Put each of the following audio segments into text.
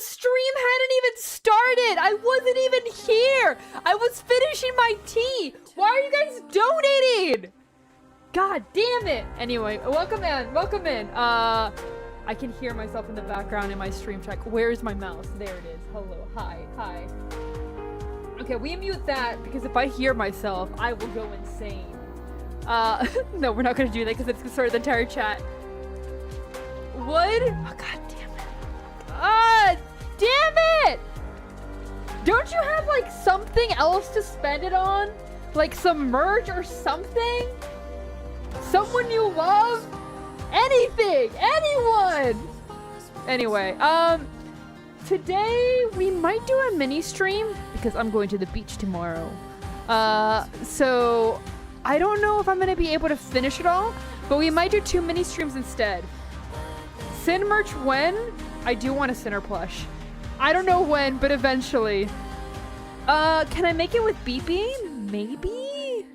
stream hadn't even started. I wasn't even here. I was finishing my tea. Why are you guys donating? God damn it. Anyway, welcome in. Welcome in. I can hear myself in the background in my stream check. Where's my mouse? There it is. Hello. Hi. Hi. Okay, we mute that because if I hear myself, I will go insane. No, we're not gonna do that because it's gonna start the entire chat. Wood? Oh, god damn it. Ah, damn it! Don't you have, like, something else to spend it on? Like some merch or something? Someone you love? Anything! Anyone! Anyway, today we might do a mini stream because I'm going to the beach tomorrow. So I don't know if I'm gonna be able to finish it all, but we might do 2 mini streams instead. Sin merch when? I do want a Sinner plush. I don't know when, but eventually. Can I make it with Beepy? Maybe?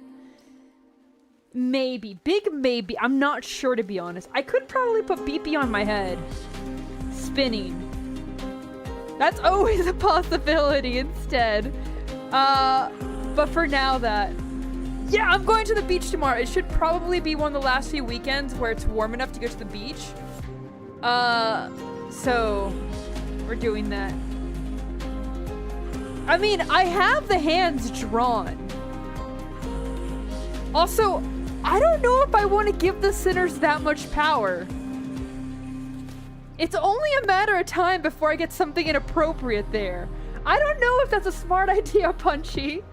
Maybe. Big maybe. I'm not sure, to be honest. I could probably put Beepy on my head. Spinning. That's always a possibility instead. But for now that... Yeah, I'm going to the beach tomorrow. It should probably be one of the last few weekends where it's warm enough to go to the beach. So we're doing that. I mean, I have the hands drawn. Also, I don't know if I want to give the sinners that much power. It's only a matter of time before I get something inappropriate there. I don't know if that's a smart idea, Punchy.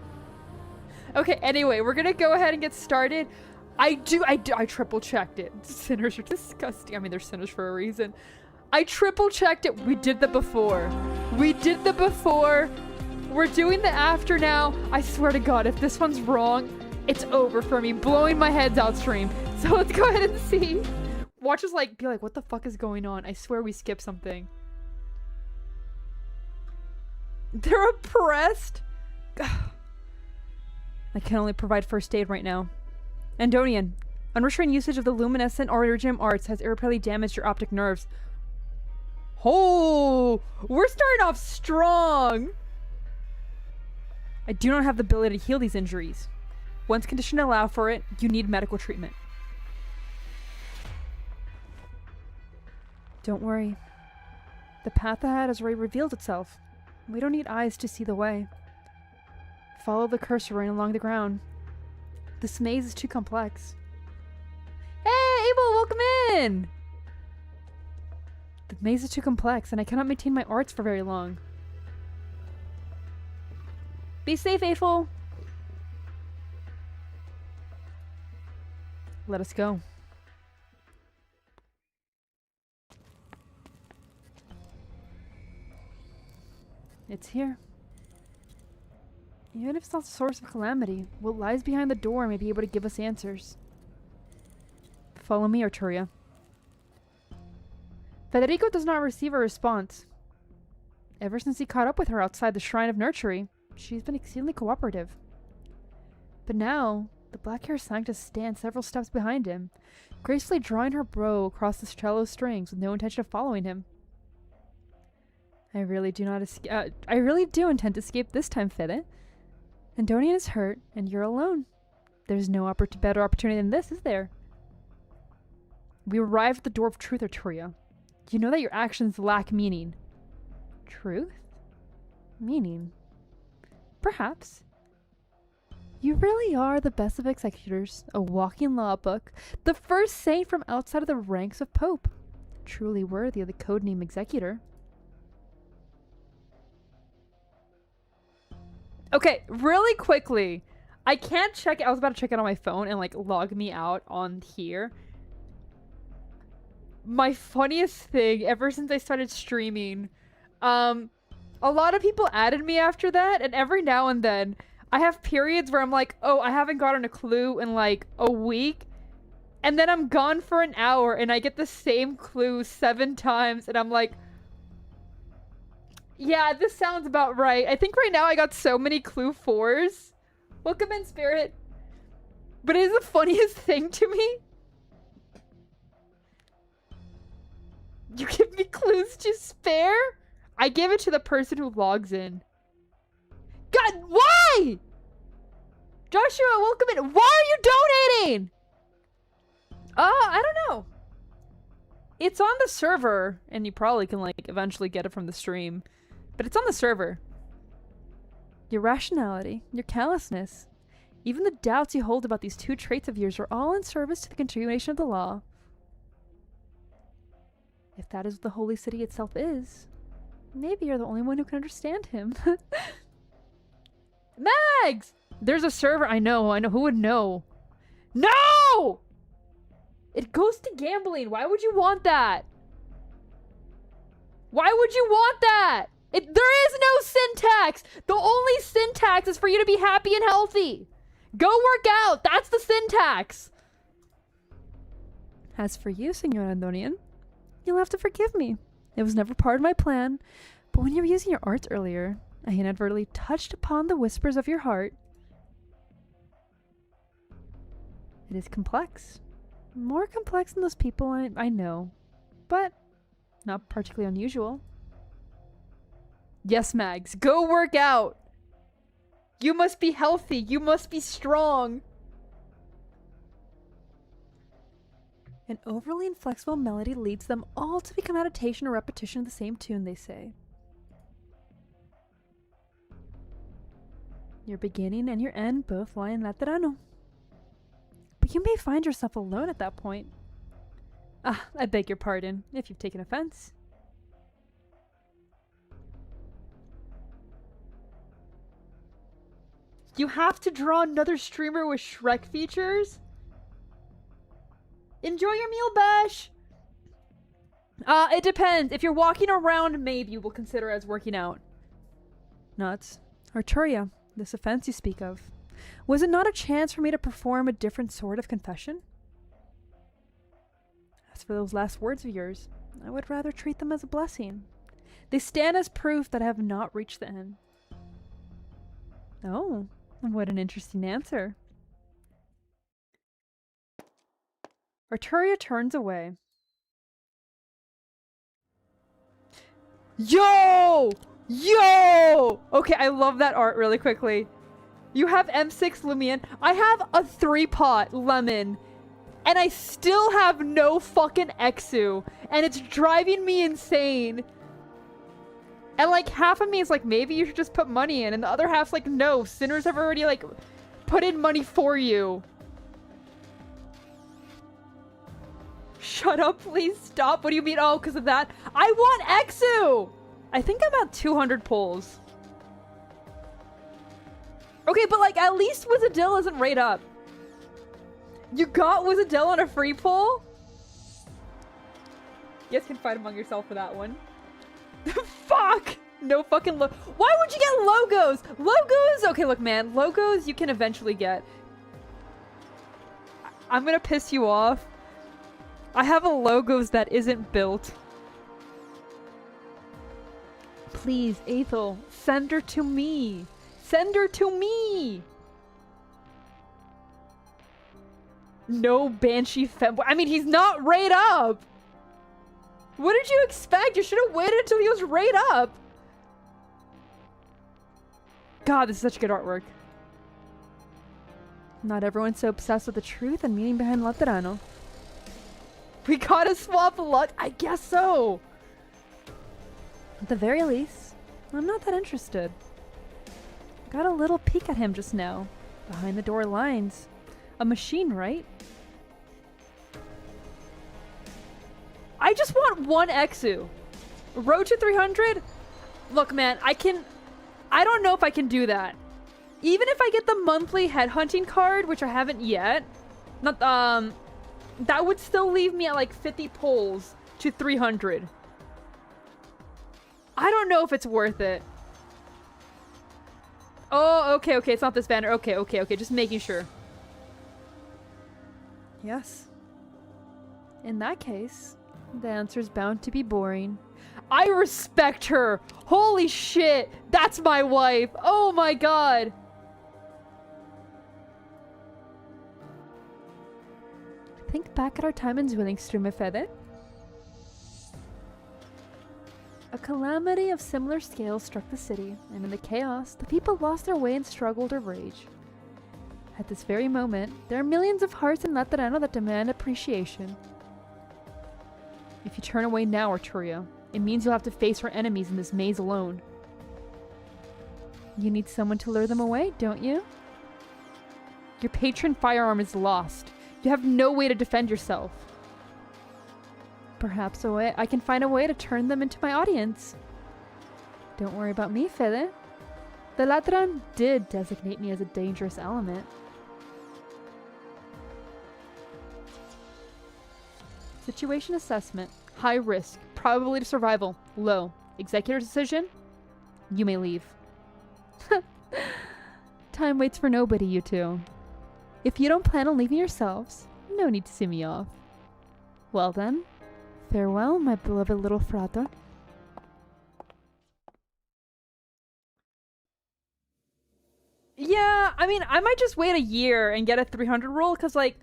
Okay, anyway, we're gonna go ahead and get started. I triple checked it. Sinners are disgusting. I mean, they're sinners for a reason. I triple checked it. We did the before. We did the before. We're doing the after now. I swear to God, if this one's wrong, it's over for me. Blowing my heads out stream. So let's go ahead and see. Watch us like be like, what the fuck is going on? I swear we skipped something. They're oppressed. I can only provide first aid right now. Andonian, unrestrained usage of the luminescent origin arts has irreparably damaged your optic nerves. Oh, we're starting off strong. I do not have the ability to heal these injuries. Once conditions allow for it, you need medical treatment. Don't worry. The path ahead has already revealed itself. We don't need eyes to see the way. Follow the cursor running along the ground. This maze is too complex. Hey, Abel, welcome in! The maze is too complex, and I cannot maintain my arts for very long. Be safe, Eiffel! Let us go. It's here. Even if it's not the source of calamity, what lies behind the door may be able to give us answers. Follow me, Arturia. Federico does not receive a response. Ever since he caught up with her outside the Shrine of Nurtury, she's been exceedingly cooperative. But now, the black-haired Sanctus stands several steps behind him, gracefully drawing her bow across the cello strings with no intention of following him. I really do intend to escape this time, Fede. Andonian is hurt, and you're alone. There's no better opportunity than this, is there? We arrived at the door of truth, Arturia. You know that your actions lack meaning. Truth? Meaning? Perhaps. You really are the best of executors, a walking law book, the first saint from outside of the ranks of Pope. Truly worthy of the codename Executor. Okay, really quickly. I can't check it. I was about to check it on my phone and like log me out on here. My funniest thing ever since I started streaming, a lot of people added me after that, and every now and then I have periods where I'm like, oh, I haven't gotten a clue in like a week, and then I'm gone for an hour and I get the same clue 7 times, and I'm like, yeah, this sounds about right. I think right now I got so many clue 4s. Welcome in, Spirit. But it is the funniest thing to me. You give me clues to spare? I give it to the person who logs in. God, why? Joshua, welcome in. Why are you donating? I don't know. It's on the server, and you probably can, like, eventually get it from the stream. But it's on the server. Your rationality, your callousness, even the doubts you hold about these two traits of yours are all in service to the continuation of the law. If that is what the holy city itself is, maybe you're the only one who can understand him. Mags! There's a server. I know. Who would know? No! It goes to gambling. Why would you want that? Why would you want that? There is no syntax. The only syntax is for you to be happy and healthy. Go work out. That's the syntax. As for you, Senor Andonian, you'll have to forgive me. It was never part of my plan, but when you were using your arts earlier, I inadvertently touched upon the whispers of your heart. It is complex. More complex than those people I know, but not particularly unusual. Yes, Mags, go work out. You must be healthy. You must be strong. An overly inflexible melody leads them all to become adaptation or repetition of the same tune, they say. Your beginning and your end both lie in Laterano. But you may find yourself alone at that point. I beg your pardon if you've taken offense. You have to draw another streamer with Shrek features? Enjoy your meal, Bash! It depends. If you're walking around, maybe we'll consider as working out. Nuts. Arturia, this offense you speak of. Was it not a chance for me to perform a different sort of confession? As for those last words of yours, I would rather treat them as a blessing. They stand as proof that I have not reached the end. Oh, what an interesting answer. Arturia turns away. Yo! Yo! Okay, I love that art really quickly. You have M6 Lumion. I have a 3-pot lemon. And I still have no fucking Exu. And it's driving me insane. And like half of me is like, maybe you should just put money in. And the other half's like, no, sinners have already like put in money for you. Shut up, please stop. What do you mean? Oh, because of that? I want Exu! I think I'm at 200 pulls. Okay, but like at least Wizardil isn't right up. You got Wizardil on a free pull? You guys can fight among yourself for that one. Fuck! No fucking Why would you get logos? Logos? Okay, look, man. Logos you can eventually get. I'm gonna piss you off. I have a logos that isn't built. Please, Aethel, send her to me. Send her to me. No Banshee Fem. I mean, he's not right up. What did you expect? You should have waited until he was right up. God, this is such good artwork. Not everyone's so obsessed with the truth and meaning behind Laterano. We gotta swap luck? I guess so. At the very least, I'm not that interested. Got a little peek at him just now. Behind the door lines. A machine, right? I just want one Exu. Road to 300? Look, man, I don't know if I can do that. Even if I get the monthly headhunting card, which I haven't yet, that would still leave me at like 50 pulls to 300. I don't know if it's worth it. Oh, okay, it's not this banner. Okay, just making sure. Yes. In that case, the answer's bound to be boring. I respect her! Holy shit! That's my wife! Oh my god! Think back at our time in Zwillingstrume, Fede. A calamity of similar scale struck the city, and in the chaos, the people lost their way and struggled or rage. At this very moment, there are millions of hearts in Laterano that demand appreciation. If you turn away now, Arturia, it means you'll have to face our enemies in this maze alone. You need someone to lure them away, don't you? Your patron firearm is lost. You have no way to defend yourself. Perhaps I can find a way to turn them into my audience. Don't worry about me, Fede. The Latran did designate me as a dangerous element. Situation assessment. High risk. Probability of survival. Low. Executive decision. You may leave. Time waits for nobody, you two. If you don't plan on leaving yourselves, no need to see me off. Well then, farewell, my beloved little frater. Yeah, I mean, I might just wait a year and get a 300 roll, because, like,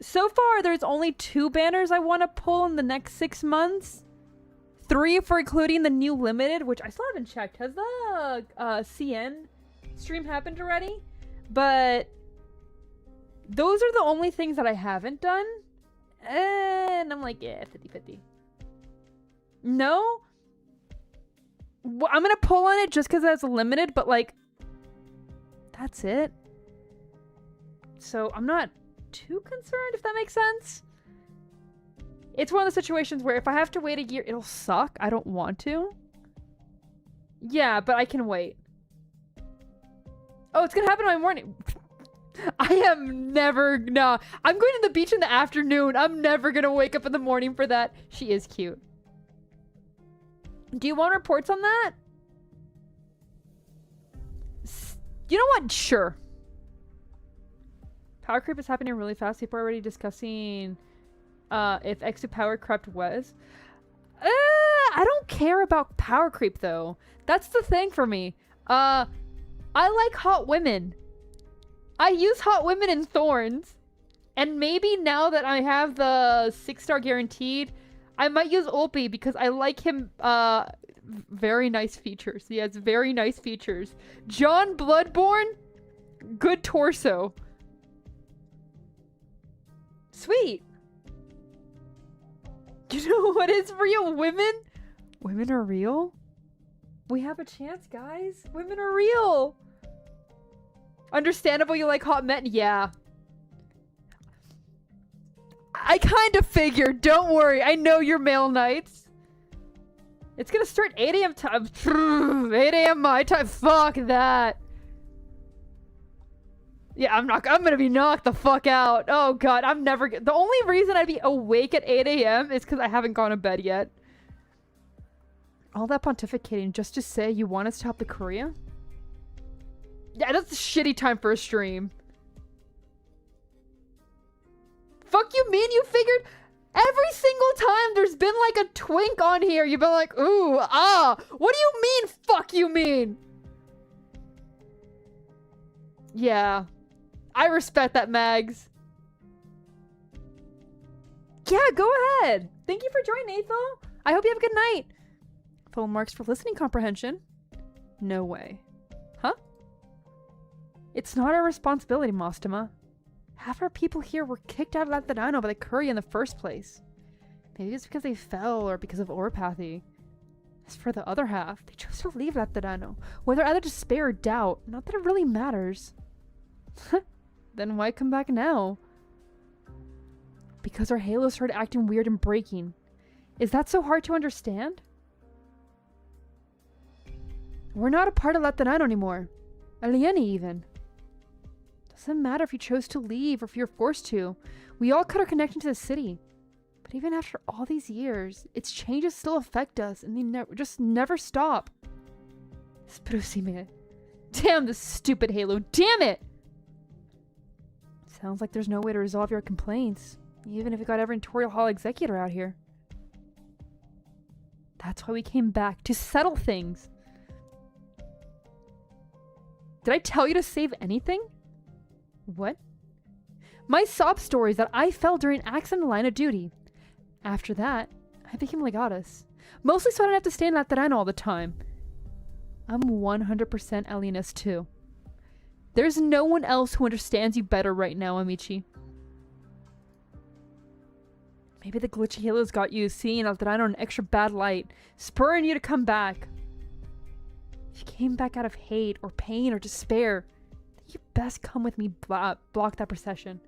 so far there's only 2 banners I want to pull in the next 6 months. 3 for including the new limited, which I still haven't checked. Has the CN stream happened already? But those are the only things that I haven't done. And I'm like, yeah, 50-50. No? Well, I'm going to pull on it just because that's limited, but, like, that's it. So I'm not too concerned, if that makes sense. It's one of the situations where if I have to wait a year, it'll suck. I don't want to. Yeah, but I can wait. Oh, it's gonna happen in my morning. I am never... No. I'm going to the beach in the afternoon. I'm never gonna wake up in the morning for that. She is cute. Do you want reports on that? You know what? Sure. Power creep is happening really fast. People are already discussing if extra power crept was. I don't care about power creep though. That's the thing for me. I like hot women. I use hot women in Thorns. And maybe now that I have the 6-star guaranteed, I might use Ulpi because I like him. Very nice features. He has very nice features. John Bloodborne, good torso. Sweet. You know what is real? Women? Women are real? We have a chance, guys. Women are real. Understandable you like hot men? Yeah. I kind of figured. Don't worry. I know you're male knights. It's gonna start 8 a.m. time. 8 a.m. my time. Fuck that. Yeah, I'm gonna be knocked the fuck out. Oh god, I'm never... The only reason I'd be awake at 8 a.m. is because I haven't gone to bed yet. All that pontificating just to say you want us to help the Korea? Yeah, that's a shitty time for a stream. Fuck you mean you figured... Every single time there's been like a twink on here, you've been like, ooh, ah. What do you mean, fuck you mean? Yeah. I respect that, Mags. Yeah, go ahead. Thank you for joining, Athel. I hope you have a good night. Full marks for listening comprehension? No way. Huh? It's not our responsibility, Mostama. Half our people here were kicked out of Laterano by the Curry in the first place. Maybe it's because they fell or because of oropathy. As for the other half, they chose to leave Laterano, whether out of despair or doubt. Not that it really matters. Then why come back now? Because our halo started acting weird and breaking. Is that so hard to understand? We're not a part of Laterano anymore. Alieni even. Doesn't matter if you chose to leave or if you're forced to. We all cut our connection to the city. But even after all these years, its changes still affect us and they just never stop. Sprusime. Damn this stupid Halo. Damn it! Sounds like there's no way to resolve your complaints, even if we got every tutorial hall executor out here. That's why we came back, to settle things. Did I tell you to save anything? What? My sob stories that I fell during accident line of duty. After that, I became legatus. Mostly so I don't have to stay in Lateran all the time. I'm 100% alienist too. There's no one else who understands you better right now, Amici. Maybe the glitchy healers got you seeing Lateran in an extra bad light, spurring you to come back. If you came back out of hate or pain or despair, then you best come with me, block that procession.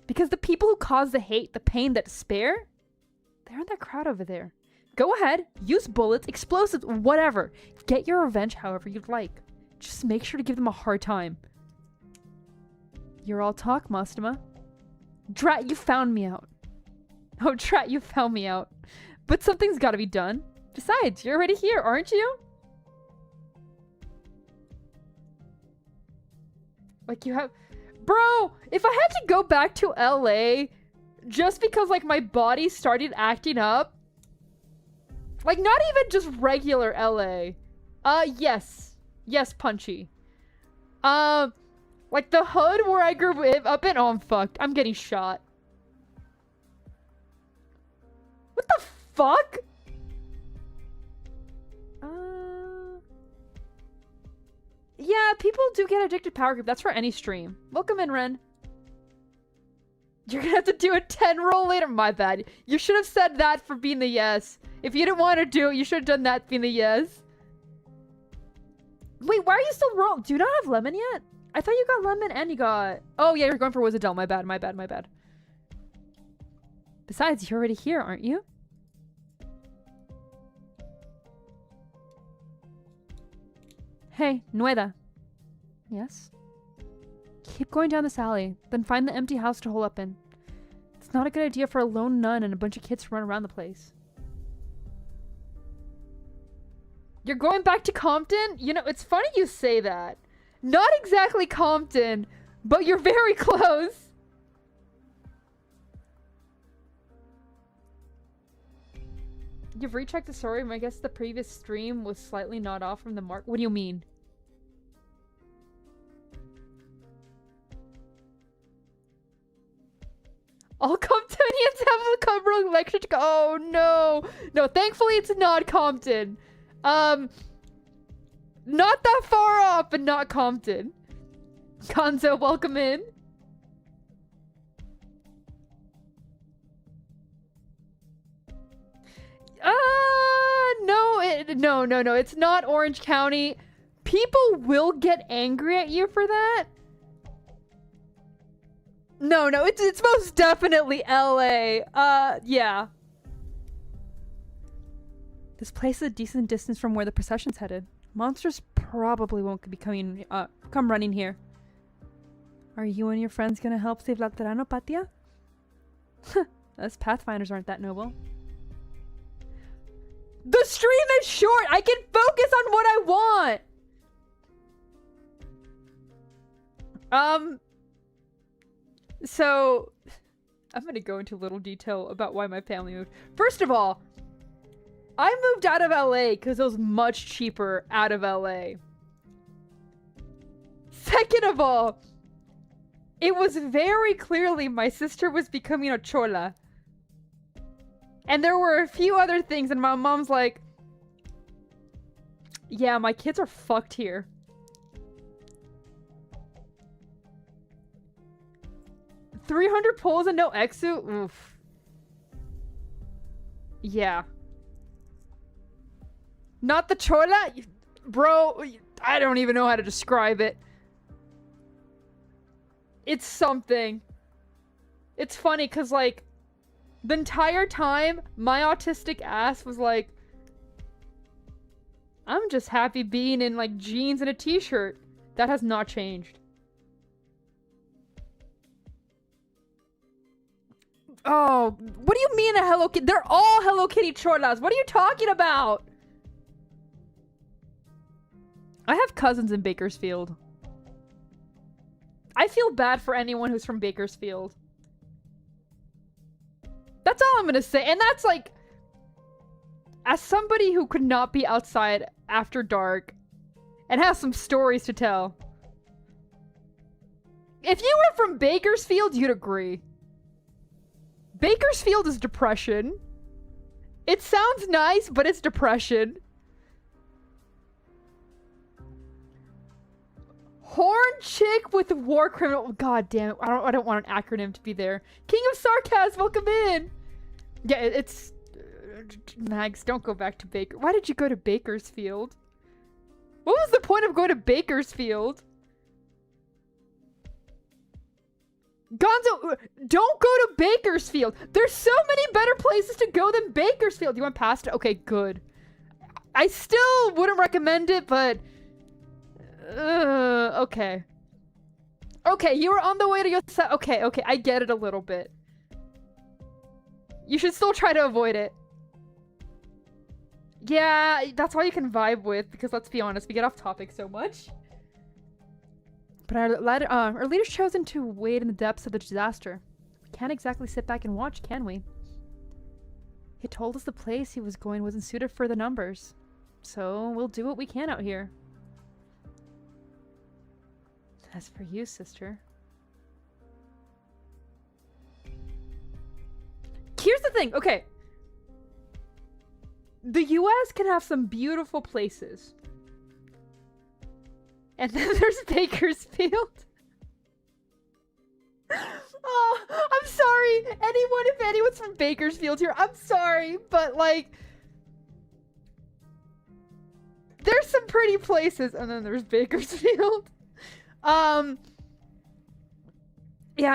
Because the people who cause the hate, the pain, the despair, they're in that crowd over there. Go ahead, use bullets, explosives, whatever. Get your revenge however you'd like. Just make sure to give them a hard time. You're all talk, Mastema. Drat, you found me out. Oh, Drat, you found me out. But something's gotta be done. Besides, you're already here, aren't you? Like, you have... Bro, if I had to go back to LA just because, like, my body started acting up... Like, not even just regular LA. Yes. Yes, Punchy. Like, the hood where I grew up in... Oh, I'm fucked. I'm getting shot. What the fuck? Yeah, people do get addicted to Power Group. That's for any stream. Welcome in, Ren. You're gonna have to do a 10 roll later. My bad. You should have said that for being the yes. If you didn't want to do it, you should have done that being the yes. Wait, why are you still rolling? Do you not have lemon yet? I thought you got lemon and you got... Oh, yeah, you're going for Wizardell. My bad, my bad, my bad. Besides, you're already here, aren't you? Hey, Nueda. Yes? Keep going down this alley, then find the empty house to hole up in. It's not a good idea for a lone nun and a bunch of kids to run around the place. You're going back to Compton? You know, it's funny you say that. Not exactly Compton, but you're very close. You've rechecked the story, and I guess the previous stream was slightly not off from the mark. What do you mean? All Comptonians have a Cumberland lecture to go. Oh no. No, thankfully it's not Compton. Not that far off, but not Compton. Gonzo, welcome in. No, it's not Orange County. People will get angry at you for that. No, it's most definitely LA. Yeah. This place is a decent distance from where the procession's headed. Monsters probably won't be come running here. Are you and your friends gonna help save Laterano, Patia? Us Pathfinders aren't that noble. The stream is short! I can focus on what I want! So... I'm gonna go into little detail about why my family moved. First of all, I moved out of LA because it was much cheaper out of LA. Second of all, it was very clearly my sister was becoming a chola. And there were a few other things, and my mom's like, yeah, my kids are fucked here. $300 pulls and no exu? Oof. Yeah. Not the chola? Bro, I don't even know how to describe it. It's something. It's funny, because, like, the entire time, my autistic ass was like, I'm just happy being in, like, jeans and a t-shirt. That has not changed. Oh, what do you mean a Hello Kitty? They're all Hello Kitty cholas. What are you talking about? I have cousins in Bakersfield. I feel bad for anyone who's from Bakersfield. That's all I'm gonna say. And that's like, as somebody who could not be outside after dark and has some stories to tell. If you were from Bakersfield, you'd agree. Bakersfield is depression. It sounds nice, but it's depression. Horn chick with war criminal. God damn it. I don't want an acronym to be there. King of Sarcasm, welcome in. Yeah, it's... Mags, don't go back to Baker. Why did you go to Bakersfield? What was the point of going to Bakersfield? Gonzo, don't go to Bakersfield. There's so many better places to go than Bakersfield. You went past it? Okay, good. I still wouldn't recommend it, but... okay. Okay, you were on the way to your set. Okay, I get it a little bit. You should still try to avoid it. Yeah, that's all you can vibe with, because let's be honest, we get off topic so much. But our leader's chosen to wade in the depths of the disaster. We can't exactly sit back and watch, can we? He told us the place he was going wasn't suited for the numbers. So we'll do what we can out here. As for you, sister. Here's the thing, okay. The US can have some beautiful places. And then there's Bakersfield. Oh, I'm sorry. If anyone's from Bakersfield here, I'm sorry. But, like... There's some pretty places. And then there's Bakersfield. Yeah,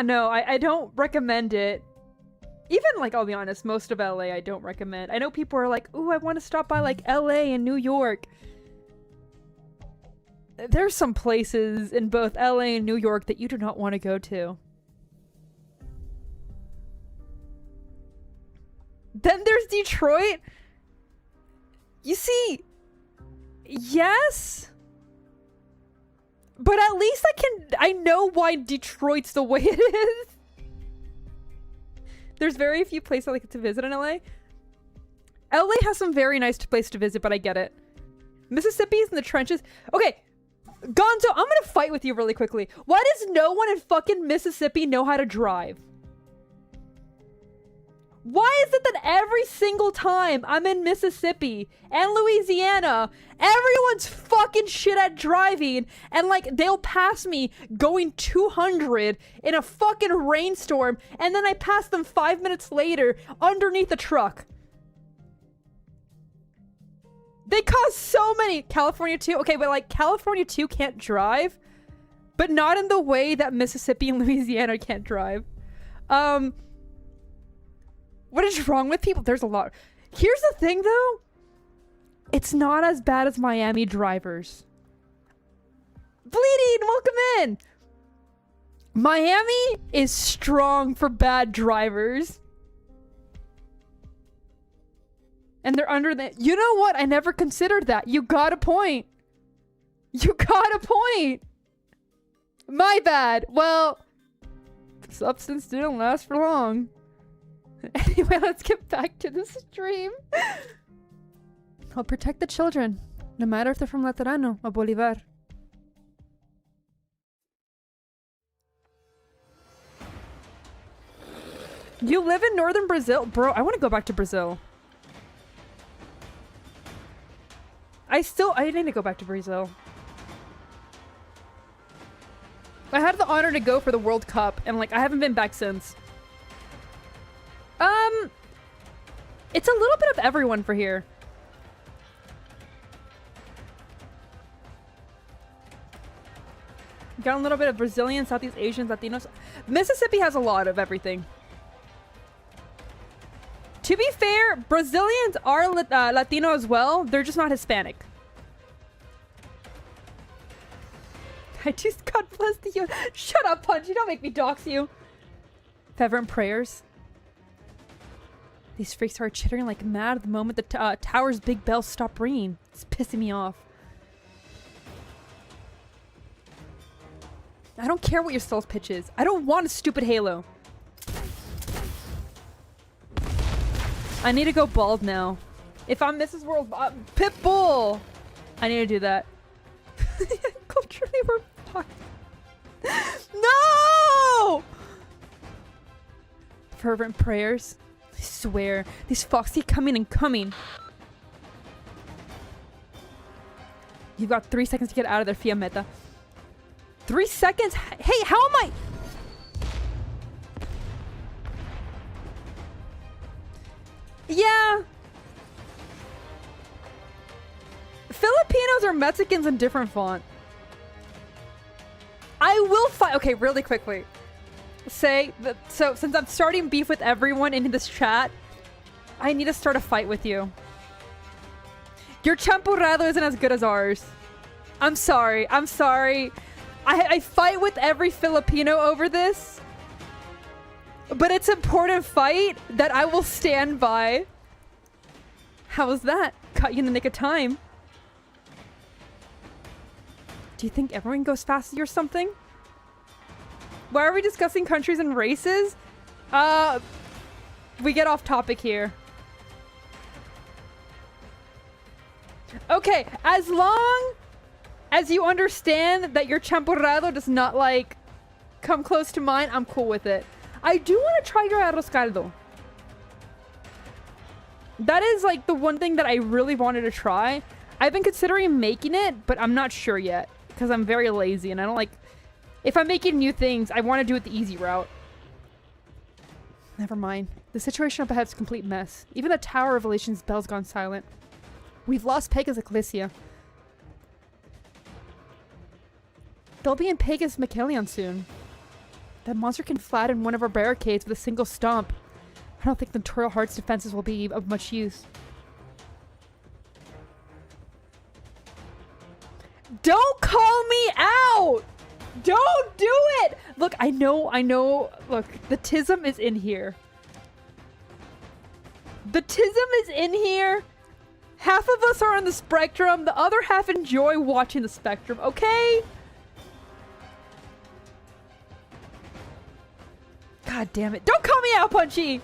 no, I don't recommend it. Even, like, I'll be honest, most of LA I don't recommend. I know people are like, ooh, I want to stop by, like, LA and New York. There's some places in both LA and New York that you do not want to go to. Then there's Detroit. You see, yes, but at least I know why Detroit's the way it is. There's very few places I like to visit in LA. LA has some very nice places to visit, but I get it. Mississippi's in the trenches. Okay, Gonzo, I'm gonna fight with you really quickly. Why does no one in fucking Mississippi know how to drive? Why is it that every single time I'm in Mississippi and Louisiana, everyone's fucking shit at driving, and like they'll pass me going 200 in a fucking rainstorm, and then I pass them 5 minutes later underneath a truck? They cause so many. California too. Okay, but like California too can't drive, but not in the way that Mississippi and Louisiana can't drive. What is wrong with people? There's a lot. Here's the thing though. It's not as bad as Miami drivers. Bleeding, welcome in. Miami is strong for bad drivers. And they're under the... You know what? I never considered that. You got a point. You got a point. My bad. Well, substance didn't last for long. Anyway, let's get back to the stream. I'll protect the children, no matter if they're from Laterano or Bolivar. You live in northern Brazil? Bro, I want to go back to Brazil. I need to go back to Brazil. I had the honor to go for the World Cup, and like I haven't been back since. It's a little bit of everyone for here. Got a little bit of Brazilian, Southeast Asians, Latinos. Mississippi has a lot of everything. To be fair, Brazilians are Latino as well. They're just not Hispanic. I just, God bless the you. Shut up, Punchy. Don't make me dox you. Fervent prayers. These freaks are chittering like mad at the moment the tower's big bells stop ringing. It's pissing me off. I don't care what your stealth pitch is. I don't want a stupid Halo. I need to go bald now. If I'm Mrs. World... Pitbull! I need to do that. Culturally, we're fucked. No! Fervent prayers. I swear, these fucks keep coming and coming. You've got 3 seconds to get out of there, Fiammetta. 3 seconds? Hey, how am I? Yeah. Filipinos or Mexicans in different font. I will fight. Okay, really quickly. Say that. So, since I'm starting beef with everyone in this chat, I need to start a fight with you. Your champurrado isn't as good as ours. I'm sorry. I'm sorry. I fight with every Filipino over this. But it's an important fight that I will stand by. How was that? Caught you in the nick of time. Do you think everyone goes fast as you or something? Why are we discussing countries and races? We get off topic here. Okay, as long as you understand that your champurrado does not, like, come close to mine, I'm cool with it. I do want to try your arroz caldo. That is, like, the one thing that I really wanted to try. I've been considering making it, but I'm not sure yet. Because I'm very lazy and I don't like... If I'm making new things, I want to do it the easy route. Never mind. The situation up ahead is a complete mess. Even the Tower Revelation's bell's gone silent. We've lost Pegasus Ecclesia. They'll be in Pegasus Michaelion soon. That monster can flatten one of our barricades with a single stomp. I don't think the Tutorial Heart's defenses will be of much use. Don't call me out! Don't do it! Look, I know. Look, the tism is in here. The tism is in here. Half of us are on the spectrum. The other half enjoy watching the spectrum, okay? God damn it. Don't call me out, Punchy!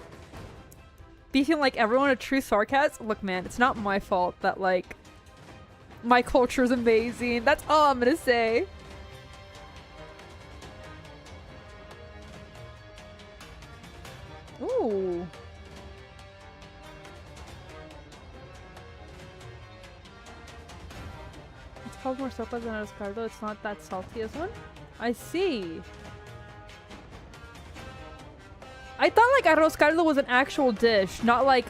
Beefing like everyone a true sarcasm? Look, man, it's not my fault that, like, my culture is amazing. That's all I'm gonna say. Ooh. It's called more sopas than arroz caldo. It's not that salty as one. I see. I thought like arroz caldo was an actual dish, not like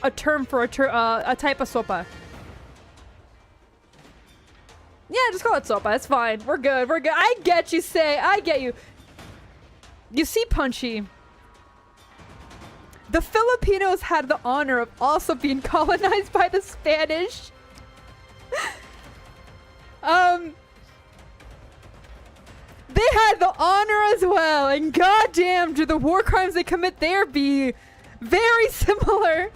a term for a type of sopa. Yeah, just call it sopa. It's fine. We're good. We're good. I get you, Say. I get you. You see, Punchy. The Filipinos had the honor of also being colonized by the Spanish. They had the honor as well, and goddamn, do the war crimes they commit there be very similar.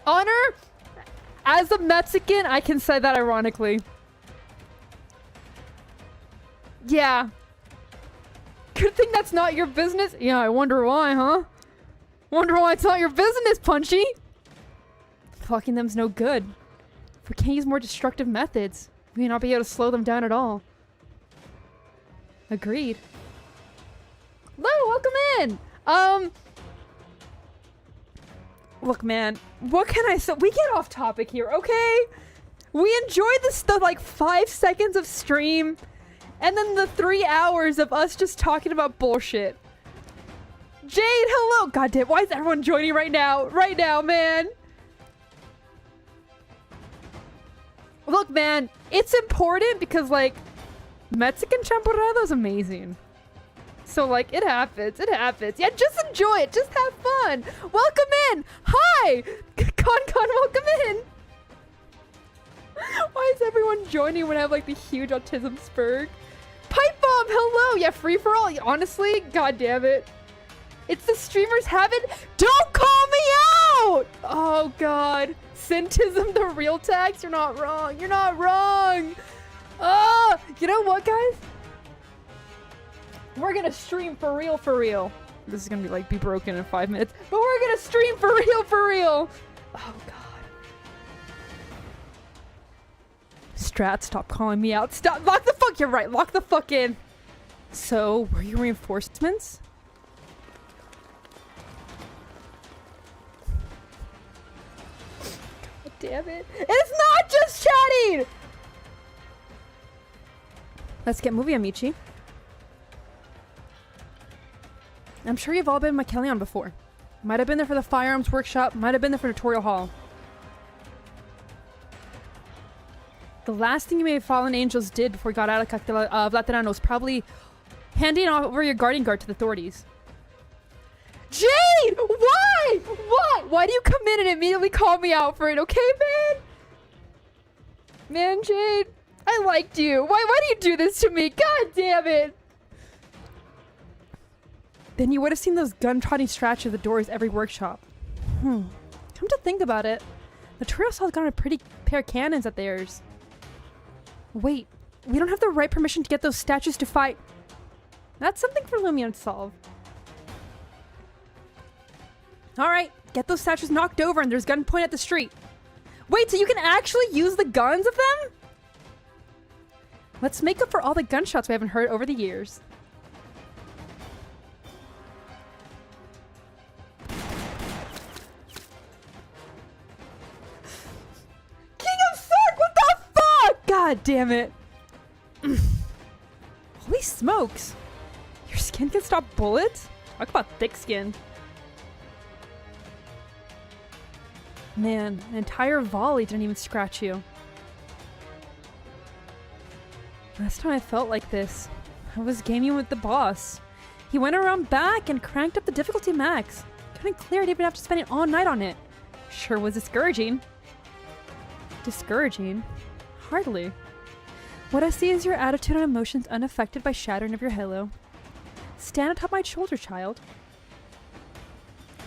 Honor? As a Mexican, I can say that ironically. Yeah. Good thing that's not your business. Yeah, I wonder why, huh? Wonder why it's not your business, Punchy. Fucking them's no good. If we can't use more destructive methods, we may not be able to slow them down at all. Agreed. Hello, welcome in. Look, man, what can I say? We get off topic here, okay? We enjoyed the like 5 seconds of stream, and then the 3 hours of us just talking about bullshit. Jade, hello. God damn, why is everyone joining right now? Right now, man. Look, man, it's important because, like, Mexican champurrado is amazing. So, like, it happens. It happens. Yeah, just enjoy it. Just have fun. Welcome in. Hi. Con, welcome in. Why is everyone joining when I have, like, the huge autism spurg? Pipe bomb, hello. Yeah, free for all. Honestly, god damn it. It's the streamer's habit. Don't call me out. Oh, God. Syntism, the real tax. You're not wrong. You're not wrong. Oh, you know what, guys? We're gonna stream for real, for real. This is gonna be broken in 5 minutes, but we're gonna stream for real, for real. Oh, God. Strat, stop calling me out. Stop. Lock the fuck. You're right. Lock the fuck in. So, were you reinforcements? God damn it. It's not just chatting! Let's get moving, Amici. I'm sure you've all been in Makelion before. Might have been there for the firearms workshop, might have been there for tutorial hall. The last thing you may have fallen angels did before you got out of Laterano was probably handing over your guardian guard to the authorities. Jade! Why? Why? Why do you come in and immediately call me out for it, okay, man? Man, Jade, I liked you. Why do you do this to me? God damn it. Then you would have seen those gun-trotting scratches at the doors every workshop. Come to think about it, the Tutorial Hall's got a pretty pair of cannons at theirs. Wait, we don't have the right permission to get those statues to fight. That's something for Lumion to solve. Alright, get those statues knocked over and there's gun point at the street. Wait, so you can actually use the guns of them? Let's make up for all the gunshots we haven't heard over the years. God damn it. Holy smokes. Your skin can stop bullets? Talk about thick skin. Man, an entire volley didn't even scratch you. Last time I felt like this, I was gaming with the boss. He went around back and cranked up the difficulty max. Couldn't clear it even after spending all night on it. Sure was discouraging. Discouraging? Hardly. What I see is your attitude and emotions unaffected by shattering of your halo. Stand atop my shoulder, child.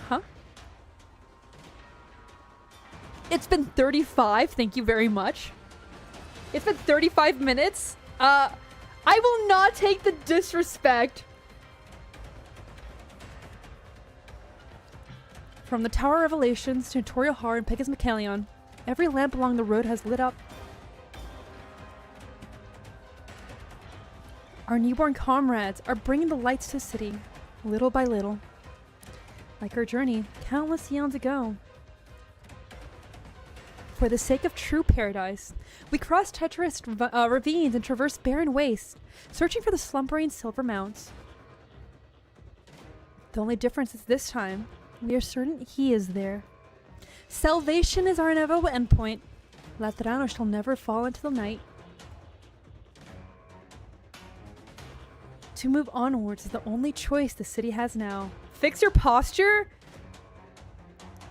Huh? It's been 35, thank you very much. It's been 35 minutes. I will not take the disrespect. From the Tower Revelations to Tutorial Hall and Pegasus Makelion, every lamp along the road has lit up. Our newborn comrades are bringing the lights to the city, little by little. Like our journey, countless eons ago. For the sake of true paradise, we cross treacherous ravines and traverse barren wastes, searching for the slumbering silver mounts. The only difference is this time, we are certain he is there. Salvation is our inevitable endpoint. Laterano shall never fall into the night. To move onwards is the only choice the city has now. Fix your posture?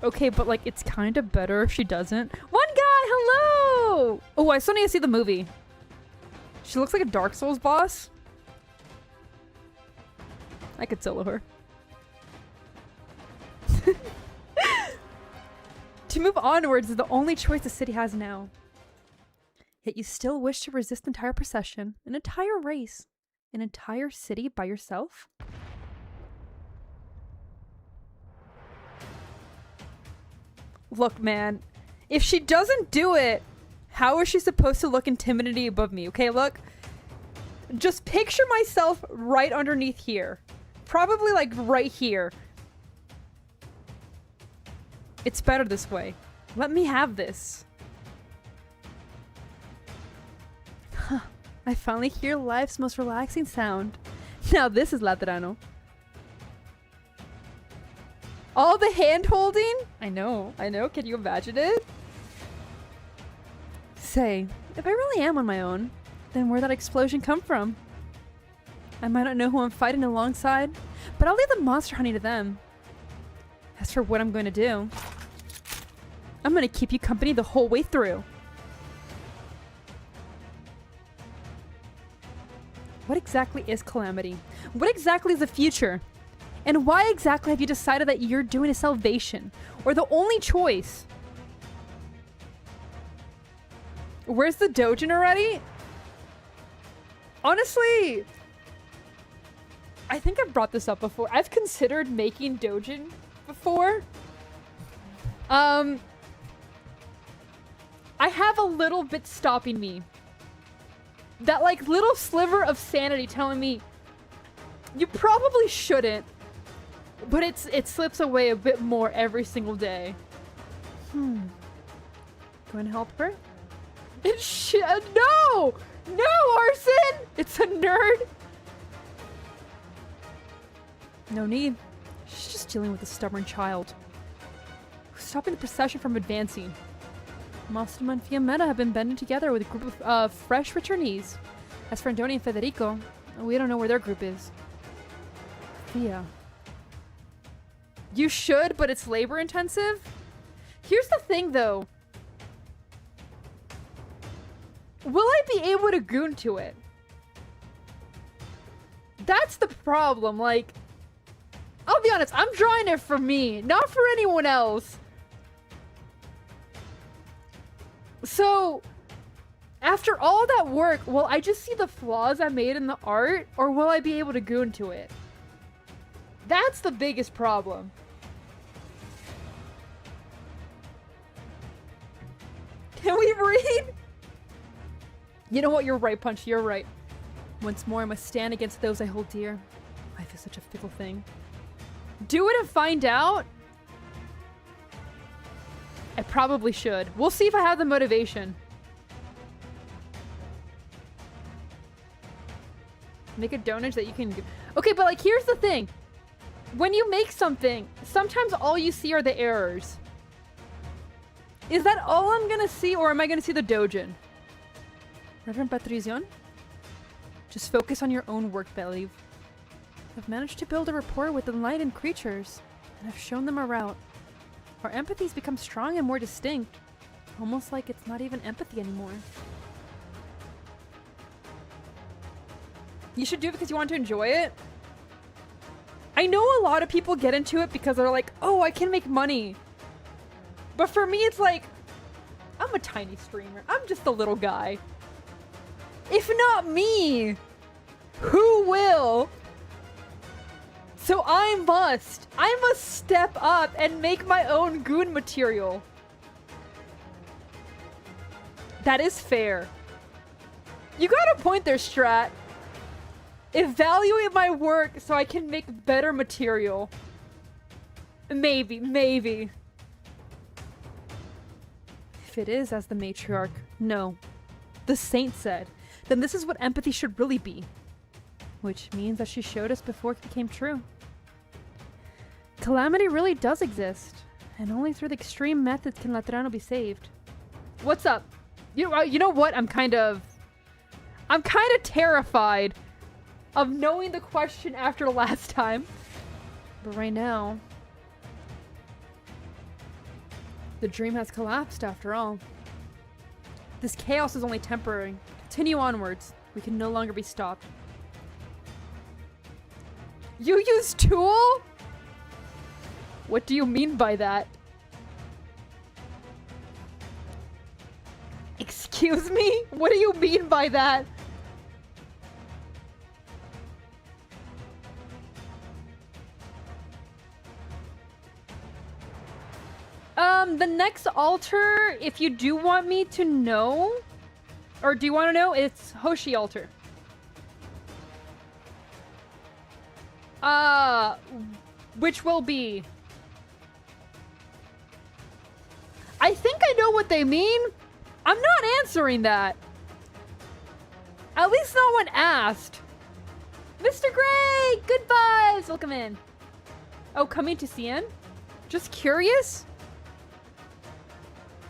Okay, but like, it's kind of better if she doesn't. One guy, hello! Oh, I still need to see the movie. She looks like a Dark Souls boss. I could solo her. To move onwards is the only choice the city has now. Yet you still wish to resist the entire procession, an entire race. An entire city by yourself? Look, man. If she doesn't do it, how is she supposed to look intimidating above me? Okay, look. Just picture myself right underneath here. Probably like right here. It's better this way. Let me have this. Huh. I finally hear life's most relaxing sound. Now this is Laterano. All the hand holding? I know. Can you imagine it? Say, if I really am on my own, then where'd that explosion come from? I might not know who I'm fighting alongside, but I'll leave the monster hunting to them. As for what I'm going to do, I'm going to keep you company the whole way through. What exactly is Calamity? What exactly is the future? And why exactly have you decided that you're doing a salvation? Or the only choice? Where's the Dojin already? Honestly, I think I've brought this up before. I've considered making Dojin before. I have a little bit stopping me. That like little sliver of sanity telling me, You probably shouldn't. But it slips away a bit more every single day. Going to help her? No! No, Arson! It's a nerd! No need. She's just dealing with a stubborn child. Who's stopping the procession from advancing? Masterman and Fiammetta have been banded together with a group of fresh returnees. As for Andoni and Federico, we don't know where their group is. Fia. You should, but it's labor intensive? Here's the thing, though. Will I be able to goon to it? That's the problem. Like, I'll be honest, I'm drawing it for me, not for anyone else. So, after all that work, will I just see the flaws I made in the art, or will I be able to goon to it? That's the biggest problem. Can we read? You know what? You're right, Punch. You're right. Once more, I must stand against those I hold dear. Life is such a fickle thing. Do it and find out? I probably should. We'll see if I have the motivation. Make a donut that you can... Okay, but like, here's the thing. When you make something, sometimes all you see are the errors. Is that all I'm gonna see, or am I gonna see the dojin? Reverend Patricion? Just focus on your own work, Believe. I've managed to build a rapport with enlightened creatures, and I've shown them a route. Our empathies become strong and more distinct. Almost like it's not even empathy anymore. You should do it because you want to enjoy it? I know a lot of people get into it because they're like, oh, I can make money. But for me, it's like, I'm a tiny streamer. I'm just a little guy. If not me, who will? So I must step up and make my own goon material. That is fair. You got a point there, Strat. Evaluate my work so I can make better material. Maybe. If it is as the matriarch, no. The saint said, then this is what empathy should really be. Which means that she showed us before it became true. Calamity really does exist, and only through the extreme methods can Laterano be saved. What's up? You know what? I'm kind of terrified of knowing the question after last time. But right now, the dream has collapsed after all. This chaos is only temporary. Continue onwards. We can no longer be stopped. You use tool? What do you mean by that? Excuse me? What do you mean by that? The next altar, if you do want me to know, or do you want to know, it's Hoshi altar. Which will be... I think I know what they mean. I'm not answering that. At least no one asked. Mr. Gray! Good vibes! Welcome in. Oh, coming to CN? Just curious?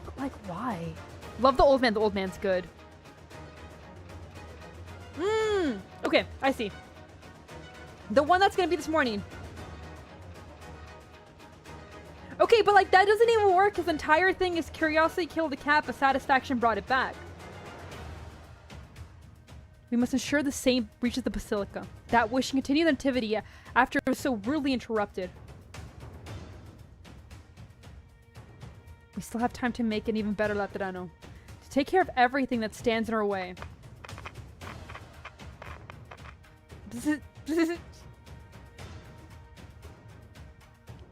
But like, why? Love the old man. The old man's good. Okay, I see. The one that's gonna be this morning. Okay, but like, that doesn't even work. His entire thing is curiosity killed the cat, but satisfaction brought it back. We must ensure the saint reaches the basilica. That wish can continue the nativity after it was so rudely interrupted. We still have time to make an even better Laterano. To take care of everything that stands in our way.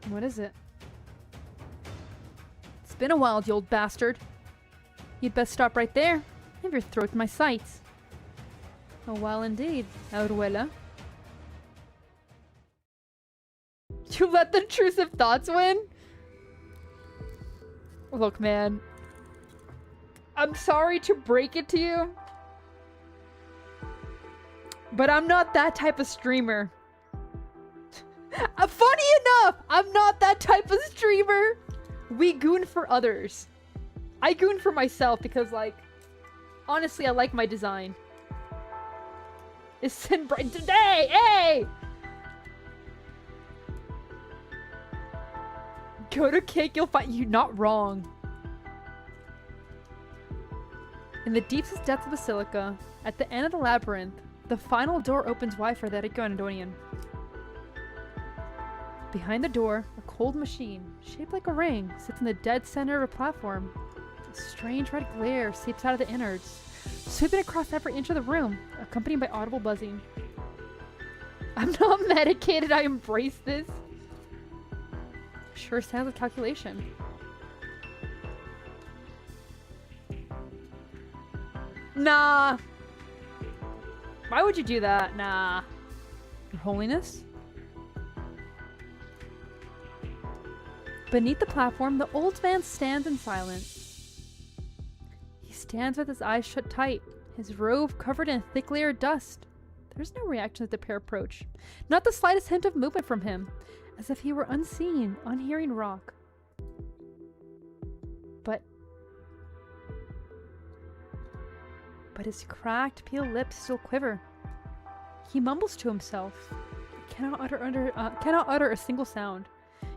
What is it? It's been a while, you old bastard. You'd best stop right there. I have your throat in my sights. A while indeed, Auruela. You let the intrusive thoughts win? Look, man. I'm sorry to break it to you, but I'm not that type of streamer. Funny enough, I'm not that type of streamer. We goon for others. I goon for myself because, like, honestly, I like my design. Is Sin bright today? Hey! Go to Cake, you'll find you not wrong. In the deepest depths of Basilica, at the end of the labyrinth, the final door opens wide for the Econdonian. Behind the door, a cold machine, shaped like a ring, sits in the dead center of a platform. A strange red glare seeps out of the innards, sweeping across every inch of the room, accompanied by audible buzzing. I'm not medicated, I embrace this. Sure sounds like calculation. Nah. Why would you do that? Nah. Your Holiness? Beneath the platform, the old man stands in silence. He stands with his eyes shut tight, his robe covered in a thick layer of dust. There's no reaction as the pair approach. Not the slightest hint of movement from him, as if he were unseen, unhearing rock. But his cracked, peeled lips still quiver. He mumbles to himself, cannot utter a single sound.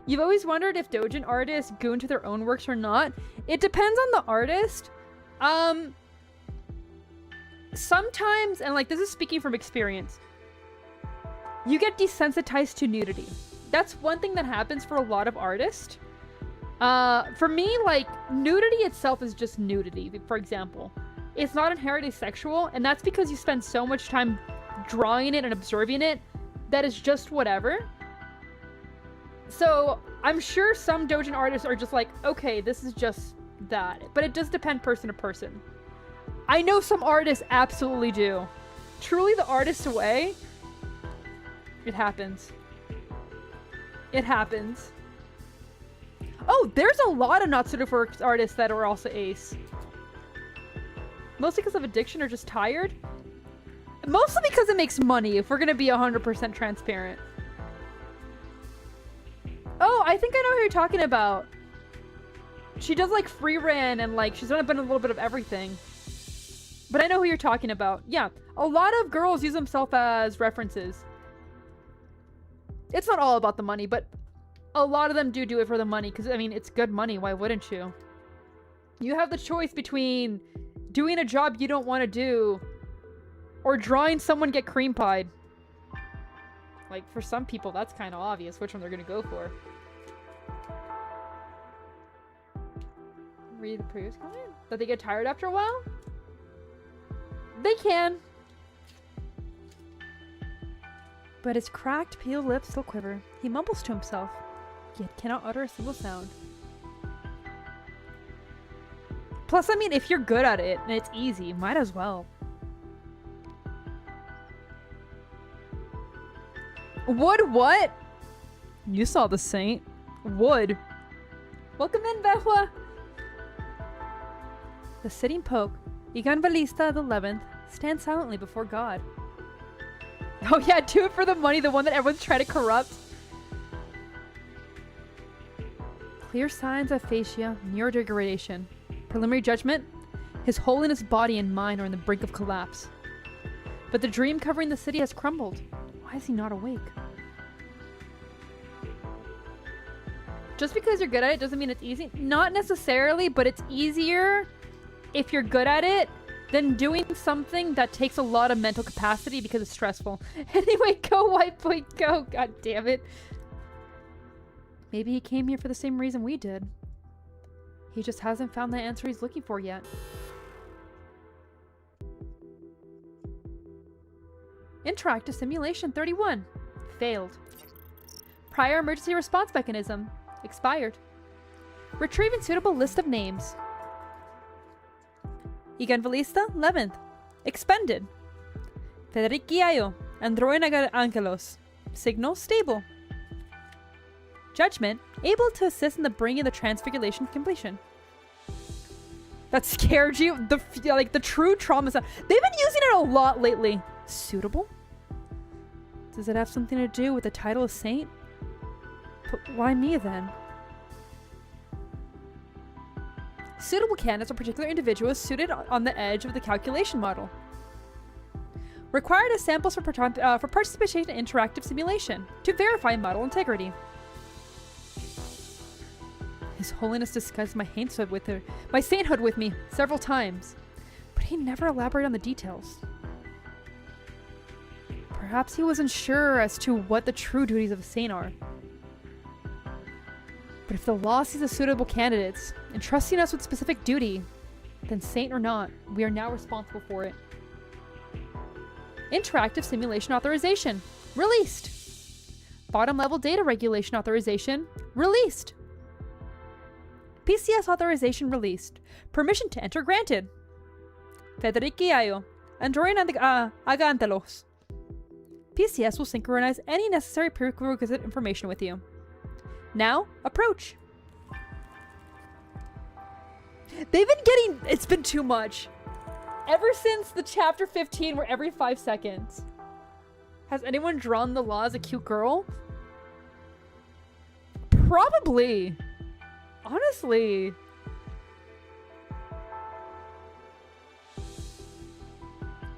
You've always wondered if doujin artists goon to their own works or not. It depends on the artist. Sometimes, and like this is speaking from experience, you get desensitized to nudity. That's one thing that happens for a lot of artists. For me, like, nudity itself is just nudity, for example. It's not inherently sexual, and that's because you spend so much time drawing it and observing it that is just whatever. So, I'm sure some doujin artists are just like, okay, this is just that. But it does depend person to person. I know some artists absolutely do. Truly the artist away, it happens. It happens. Oh, there's a lot of Natsuru for artists that are also ace. Mostly because of addiction or just tired. Mostly because it makes money, if we're gonna be 100% transparent. Oh, I think I know who you're talking about. She does like free ran and like she's done a little bit of everything. But I know who you're talking about. Yeah, a lot of girls use themselves as references. It's not all about the money, but a lot of them do it for the money because, I mean, it's good money. Why wouldn't you? You have the choice between doing a job you don't want to do or drawing someone get cream pied. Like, for some people, that's kind of obvious which one they're going to go for. Read the previous comment? That they get tired after a while? They can. But his cracked, peeled lips still quiver. He mumbles to himself, yet cannot utter a single sound. Plus, I mean, if you're good at it and it's easy, might as well. Wood what? You saw the saint. Wood. Welcome in, Behua. The sitting Pope, Egon Valista the 11th, stands silently before God. Oh yeah, do it for the money, the one that everyone's trying to corrupt. Clear signs of aphasia, neurodegradation. Preliminary judgment? His Holiness' body and mind are on the brink of collapse. But the dream covering the city has crumbled. Why is he not awake? Just because you're good at it doesn't mean it's easy. Not necessarily, but it's easier if you're good at it than doing something that takes a lot of mental capacity because it's stressful. Anyway, go white boy, go. God damn it. Maybe he came here for the same reason we did. He just hasn't found the answer he's looking for yet. Interactive Simulation 31. Failed. Prior emergency response mechanism. Expired. Retrieving suitable list of names. Egan Valista, 11th. Expended. Federic Giaio, Android Angelos. Signal stable. judgment, able to assist in the bringing the transfiguration to completion. That scared you? The true trauma stuff. They've been using it a lot lately. Suitable? Does it have something to do with the title of saint? But why me then? Suitable candidates are particular individuals suited on the edge of the calculation model. Required as samples for participation in interactive simulation to verify model integrity. His Holiness discussed my sainthood with me several times, but he never elaborated on the details. Perhaps he wasn't sure as to what the true duties of a saint are. But if the law sees as suitable candidates, entrusting us with specific duty, then saint or not, we are now responsible for it. Interactive simulation authorization. Released. Bottom level data regulation authorization. Released. PCS authorization released. Permission to enter granted. Federico, Android Agantelos. PCS will synchronize any necessary prerequisite information with you. Now, approach. They've been getting... It's been too much. Ever since the chapter 15 were every 5 seconds. Has anyone drawn the law as a cute girl? Probably. Honestly.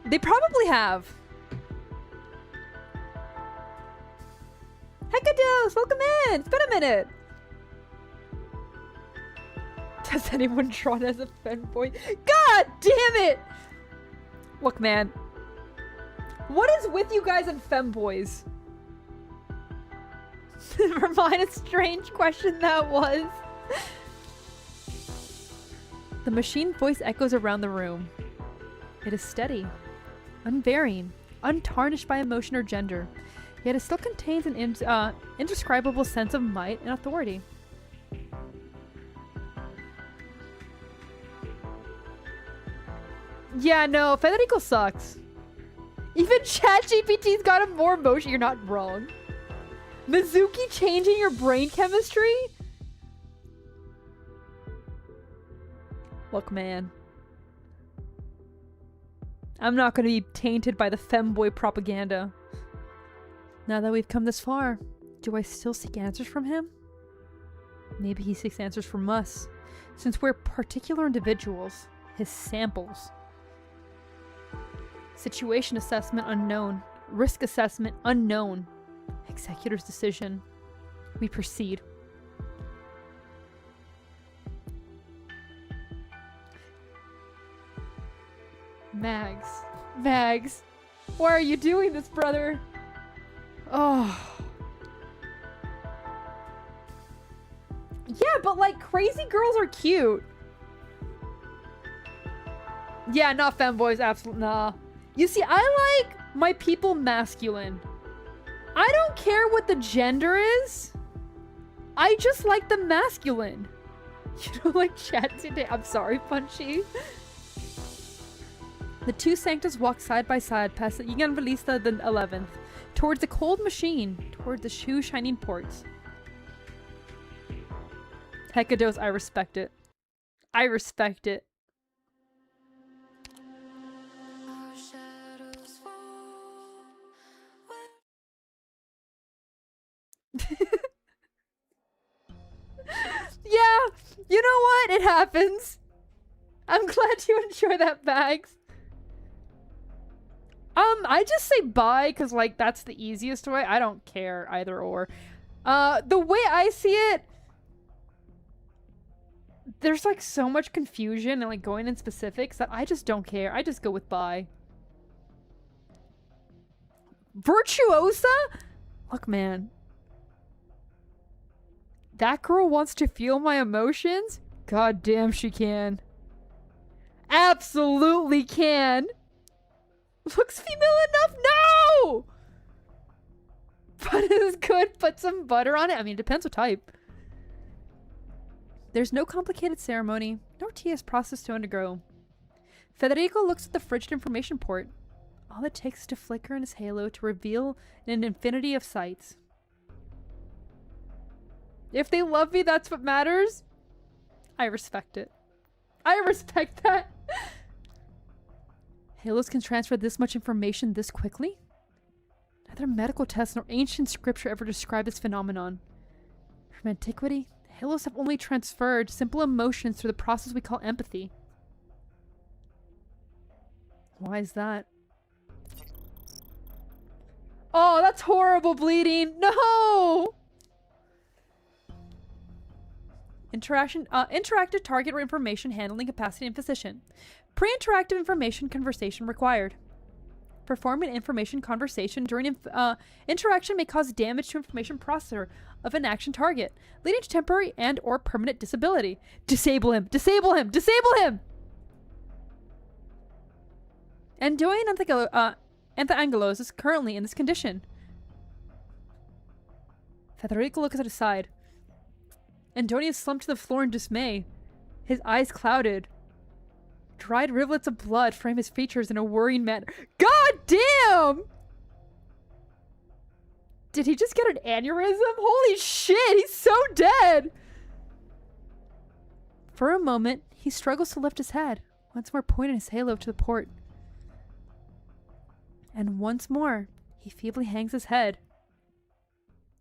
They probably have. Hekados, welcome in! It's been a minute! Has anyone drawn as a femboy? God damn it! Look, man. What is with you guys and femboys? Never mind, a strange question that was. The machine voice echoes around the room. It is steady, unvarying, untarnished by emotion or gender, yet it still contains an indescribable sense of might and authority. Yeah, no, Federico sucks. Even ChatGPT's got him more emotion. You're not wrong. Mizuki changing your brain chemistry? Look, man. I'm not going to be tainted by the femboy propaganda. Now that we've come this far, do I still seek answers from him? Maybe he seeks answers from us, since we're particular individuals, his samples. Situation assessment unknown. Risk assessment unknown. Executor's decision. We proceed. Mags. Why are you doing this, brother? Oh. Yeah, but like crazy girls are cute. Yeah, not femboys, absolutely nah. You see, I like my people masculine. I don't care what the gender is. I just like the masculine. You don't like chat today? I'm sorry, Punchy. The two sanctas walk side by side past the Egan Velista the 11th, towards the cold machine, towards the shoe shining ports. Hekados, I respect it. I respect it. Yeah, you know what? It happens. I'm glad you enjoy that, Bags. I just say bye because, like, that's the easiest way. I don't care either or. The way I see it, there's, like, so much confusion and, like, going in specifics that I just don't care. I just go with bye. Virtuosa? Look, man. That girl wants to feel my emotions? God damn, she can. Absolutely can. Looks female enough? No! But it is good. Put some butter on it. I mean, it depends what type. There's no complicated ceremony, nor tedious process to undergo. Federico looks at the frigid information port. All it takes is to flicker in his halo to reveal an infinity of sights. If they love me, that's what matters. I respect it. I respect that. Halos can transfer this much information this quickly? Neither medical tests nor ancient scripture ever described this phenomenon. From antiquity, halos have only transferred simple emotions through the process we call empathy. Why is that? Oh, that's horrible bleeding. No! Interactive target information handling capacity and physician. Pre-interactive information conversation required. Performing information conversation during interaction may cause damage to information processor of an action target, leading to temporary and or permanent disability. Disable him! Disable him! Disable him! And doing Antheangelos is currently in this condition. Federico looks at his side. Antonio slumped to the floor in dismay, his eyes clouded. Dried rivulets of blood frame his features in a worrying manner. God damn! Did he just get an aneurysm? Holy shit, he's so dead! For a moment, he struggles to lift his head, once more pointing his halo to the port. And once more, he feebly hangs his head.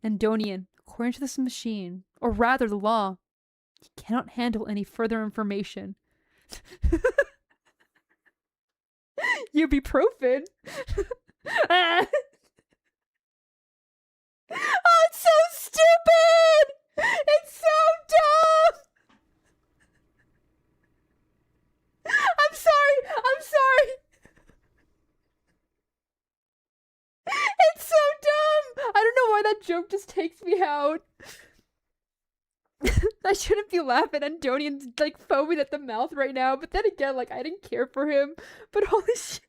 Andonian, according to this machine, or rather the law, he cannot handle any further information. Ibuprofen? Oh, it's so stupid! It's so dumb! I'm sorry! I'm sorry! It's so dumb! I don't know why that joke just takes me out. I shouldn't be laughing. Antonian's like foaming at the mouth right now, but then again, like, I didn't care for him. But holy shit.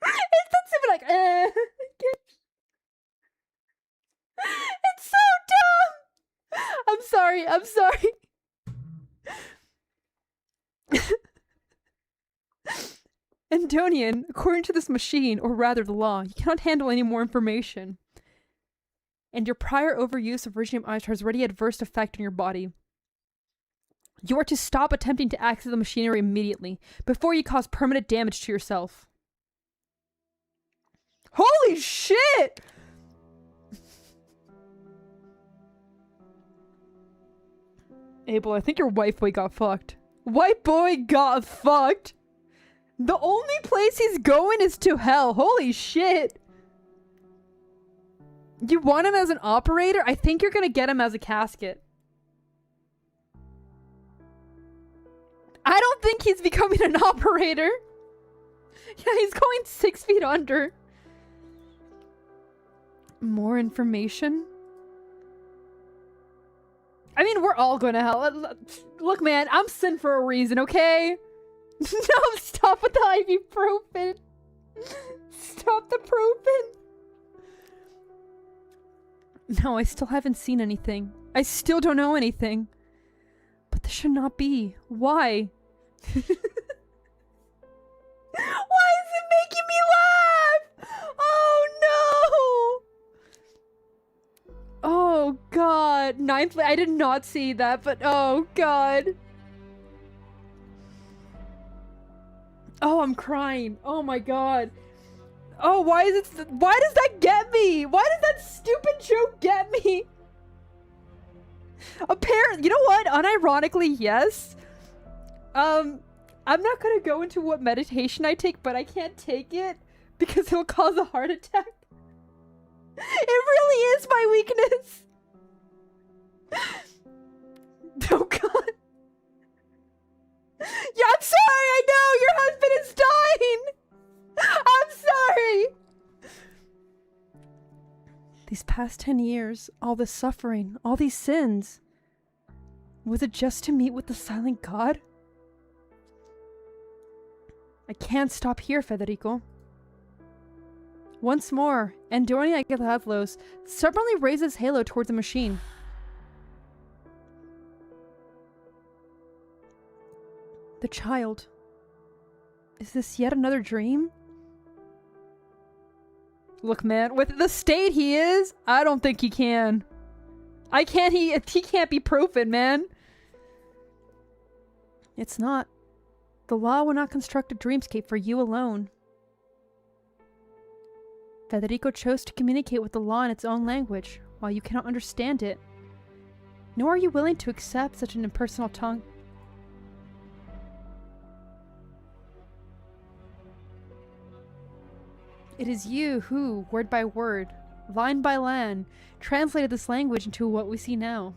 It's that stupid, like, It's so dumb! I'm sorry, I'm sorry. Antonian, according to this machine, or rather the law, you cannot handle any more information. And your prior overuse of Regium Itar has already adverse effect on your body. You are to stop attempting to access the machinery immediately, before you cause permanent damage to yourself. Holy shit! Abel, I think your white boy got fucked. White boy got fucked! The only place he's going is to hell. Holy shit. You want him as an operator? I think you're gonna get him as a casket. I don't think he's becoming an operator. Yeah, he's going 6 feet under. More information? I mean, we're all going to hell. Look, man, I'm sin for a reason, okay? No, stop with the ibuprofen. Stop the profen. No, I still haven't seen anything. I still don't know anything. But this should not be. Why? Why is it making me laugh? Oh no! Oh god. Ninth, I did not see that, but oh god. Oh, I'm crying. Oh my god. Oh, why is it? Why does that get me? Why does that stupid joke get me? Apparently, you know what? Unironically, yes. I'm not gonna go into what meditation I take, but I can't take it because it'll cause a heart attack. It really is my weakness. Oh god. Yeah, I'm sorry. I know your husband is dying. I'm sorry. These past 10 years, all this suffering, all these sins. Was it just to meet with the silent god? I can't stop here, Federico. Once more, Andorni Agalavlos stubbornly raises Halo towards the machine. The child. Is this yet another dream? Look, man, with the state he is, I don't think he can. He can't be proven, man. It's not. The law will not construct a dreamscape for you alone. Federico chose to communicate with the law in its own language, while you cannot understand it. Nor are you willing to accept such an impersonal tongue. It is you who, word by word, line by line, translated this language into what we see now.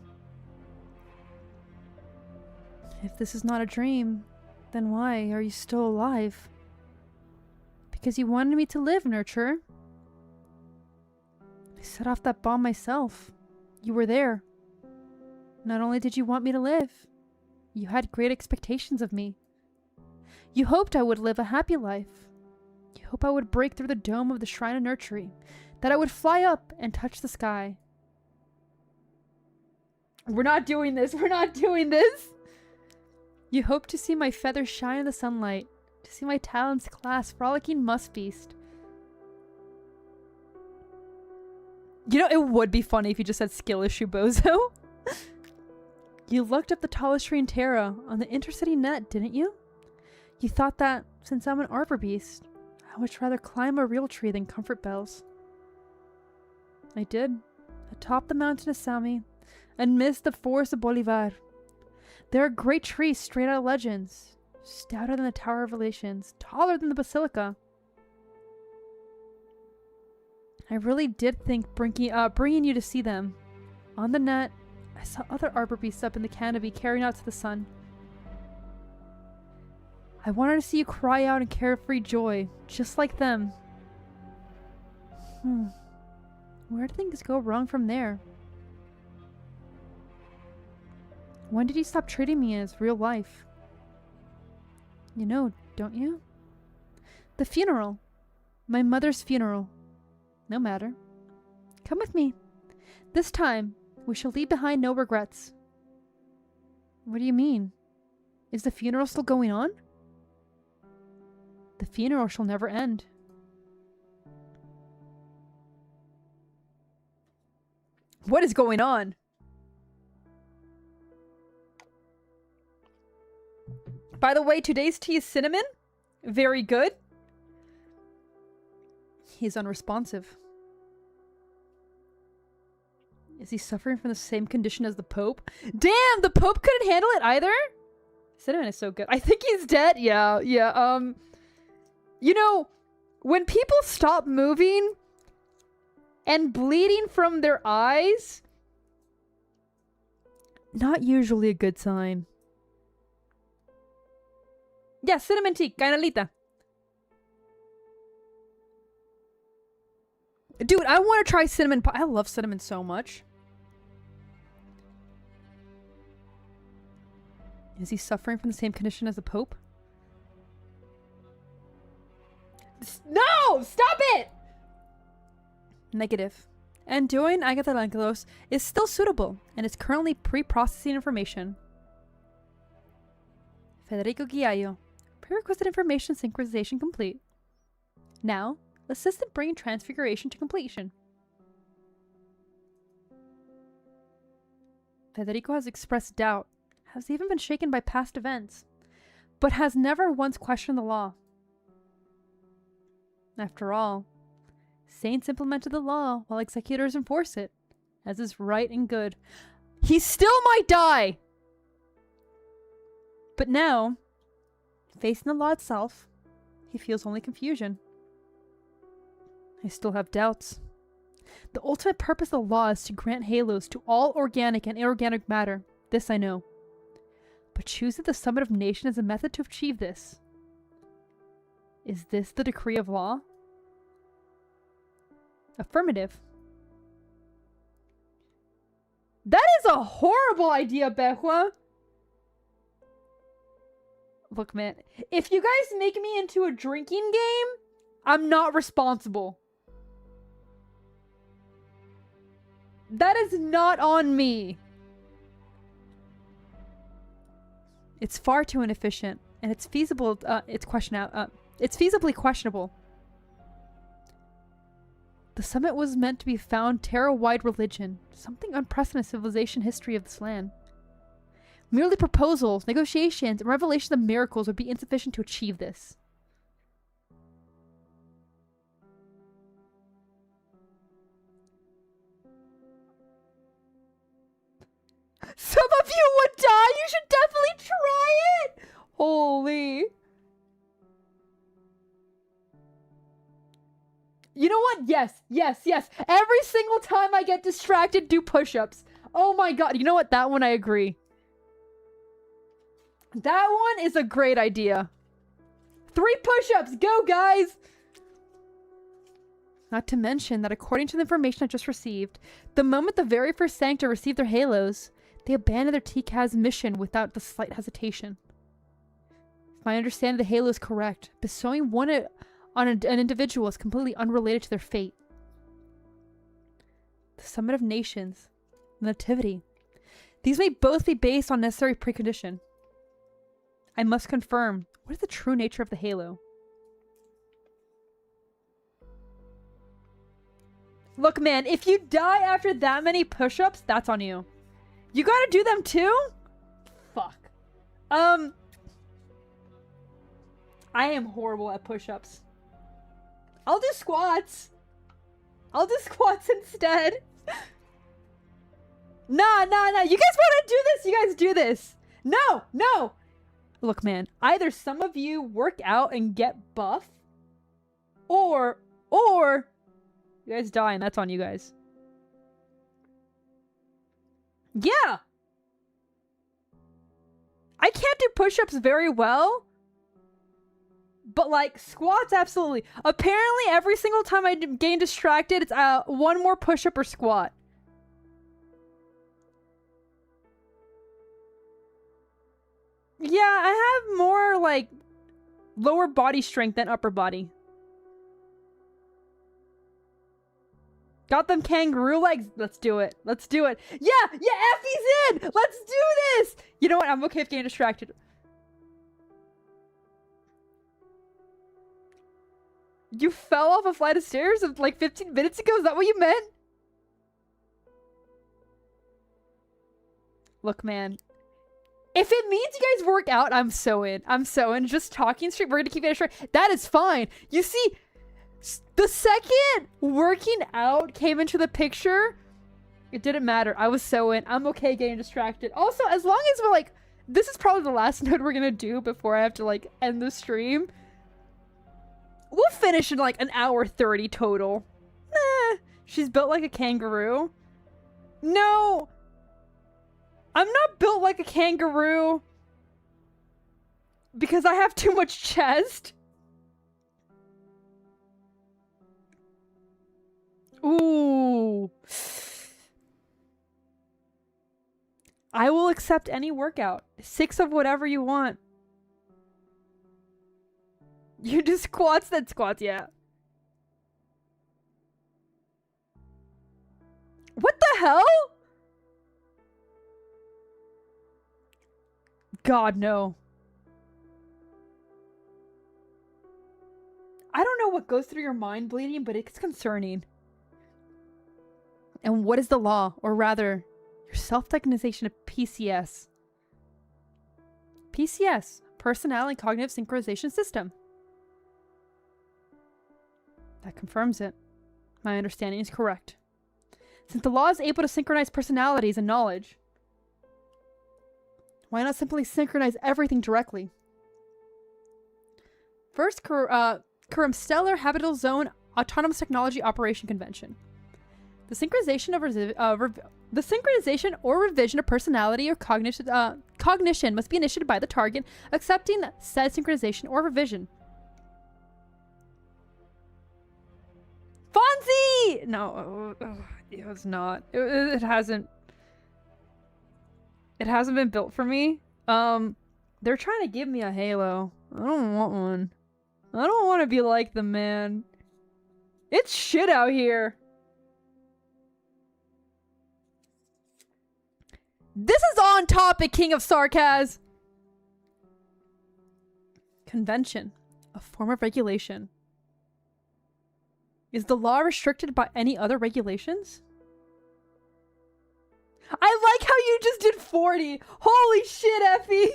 If this is not a dream, then why are you still alive? Because you wanted me to live, Nurture. I set off that bomb myself. You were there. Not only did you want me to live, you had great expectations of me. You hoped I would live a happy life. You hoped I would break through the dome of the Shrine of Nurturing, that I would fly up and touch the sky. We're not doing this. We're not doing this. You hoped to see my feathers shine in the sunlight, to see my talons clasp frolicking muskbeast. You know, it would be funny if you just said skill issue bozo. You looked up the tallest tree in Terra on the intercity net, didn't you? You thought that, since I'm an arbor beast, I would rather climb a real tree than comfort bells. I did. Atop the mountain of Sami, amidst the forest of Bolivar. There are great trees straight out of legends, stouter than the Tower of Relations, taller than the Basilica. I really did think bringing you to see them. On the net, I saw other arbor beasts up in the canopy carrying out to the sun. I wanted to see you cry out in carefree joy, just like them. Where did things go wrong from there? When did you stop treating me as real life? You know, don't you? The funeral. My mother's funeral. No matter. Come with me. This time, we shall leave behind no regrets. What do you mean? Is the funeral still going on? The funeral shall never end. What is going on? By the way, today's tea is cinnamon. Very good. He's unresponsive. Is he suffering from the same condition as the Pope? Damn, the Pope couldn't handle it either? Cinnamon is so good. I think he's dead. Yeah. You know, when people stop moving and bleeding from their eyes, not usually a good sign. Yeah, cinnamon tea, canelita. Dude, I want to try cinnamon pie. I love cinnamon so much. Is he suffering from the same condition as the Pope? No! Stop it! Negative. And doing Agatha Langelos is still suitable and is currently pre-processing information. Federico Guiallo. Prerequisite information synchronization complete. Now, assistant brain transfiguration to completion. Federico has expressed doubt, has even been shaken by past events, but has never once questioned the law. After all, saints implemented the law while executors enforce it, as is right and good. He still might die! But now, facing the law itself, he feels only confusion. I still have doubts. The ultimate purpose of the law is to grant halos to all organic and inorganic matter. This I know. But choosing the summit of nation as a method to achieve this. Is this the decree of law? Affirmative. That is a horrible idea, Behua! Look, man, if you guys make me into a drinking game, I'm not responsible. That is not on me. It's far too inefficient, and it's feasible. It's feasibly questionable. The summit was meant to be found Terra-wide religion, something unprecedented civilization history of this land. Merely proposals, negotiations, and revelation of miracles would be insufficient to achieve this. Some of you would die! You should definitely try it! Holy. You know what? Yes, yes, yes. Every single time I get distracted, do push-ups. Oh my god. You know what? That one I agree. That one is a great idea. 3 push-ups. Go, guys! Not to mention that according to the information I just received, the moment the very first Sancta received their halos, they abandoned their TCAS mission without the slight hesitation. If my understanding of the halo is correct, bestowing one on an individual is completely unrelated to their fate. The Summit of Nations, Nativity. These may both be based on necessary precondition. I must confirm, what is the true nature of the halo? Look, man, if you die after that many push-ups, that's on you. You gotta do them too? Fuck. I am horrible at push-ups. I'll do squats. I'll do squats instead. Nah. You guys wanna do this? You guys do this. No. Look, man, either some of you work out and get buff, or you guys die and that's on you guys. Yeah! I can't do push-ups very well, but like squats, absolutely. Apparently every single time I gain distracted, it's one more push-up or squat. Yeah, I have more like lower body strength than upper body. Got them kangaroo legs? Let's do it. Let's do it. Yeah, Effie's in! Let's do this! You know what? I'm okay with getting distracted. You fell off a flight of stairs like 15 minutes ago? Is that what you meant? Look, man. If it means you guys work out, I'm so in. I'm so in. Just talking straight, we're gonna keep getting distracted. That is fine. You see, the second working out came into the picture, it didn't matter. I was so in. I'm okay getting distracted. Also, as long as we're like, this is probably the last node we're gonna do before I have to like end the stream. We'll finish in like an hour 30 total. She's built like a kangaroo. No, I'm not built like a kangaroo because I have too much chest. Ooh. I will accept any workout. 6 of whatever you want. You do squats, then squats, yeah. What the hell? God, no. I don't know what goes through your mind, Bleeding, but it's concerning. And what is the law? Or rather, your self-diagnosation of PCS. PCS, Personality Cognitive Synchronization System. That confirms it. My understanding is correct. Since the law is able to synchronize personalities and knowledge, why not simply synchronize everything directly? First, Stellar Habitable Zone Autonomous Technology Operation Convention. The synchronization or revision of personality or cognition must be initiated by the target accepting said synchronization or revision. Fonzie! No, it was not. It hasn't. It hasn't been built for me. They're trying to give me a halo. I don't want one. I don't want to be like the man. It's shit out here. This is on topic, King of Sarkaz. Convention. A form of regulation. Is the law restricted by any other regulations? I like how you just did 40. Holy shit, Effie.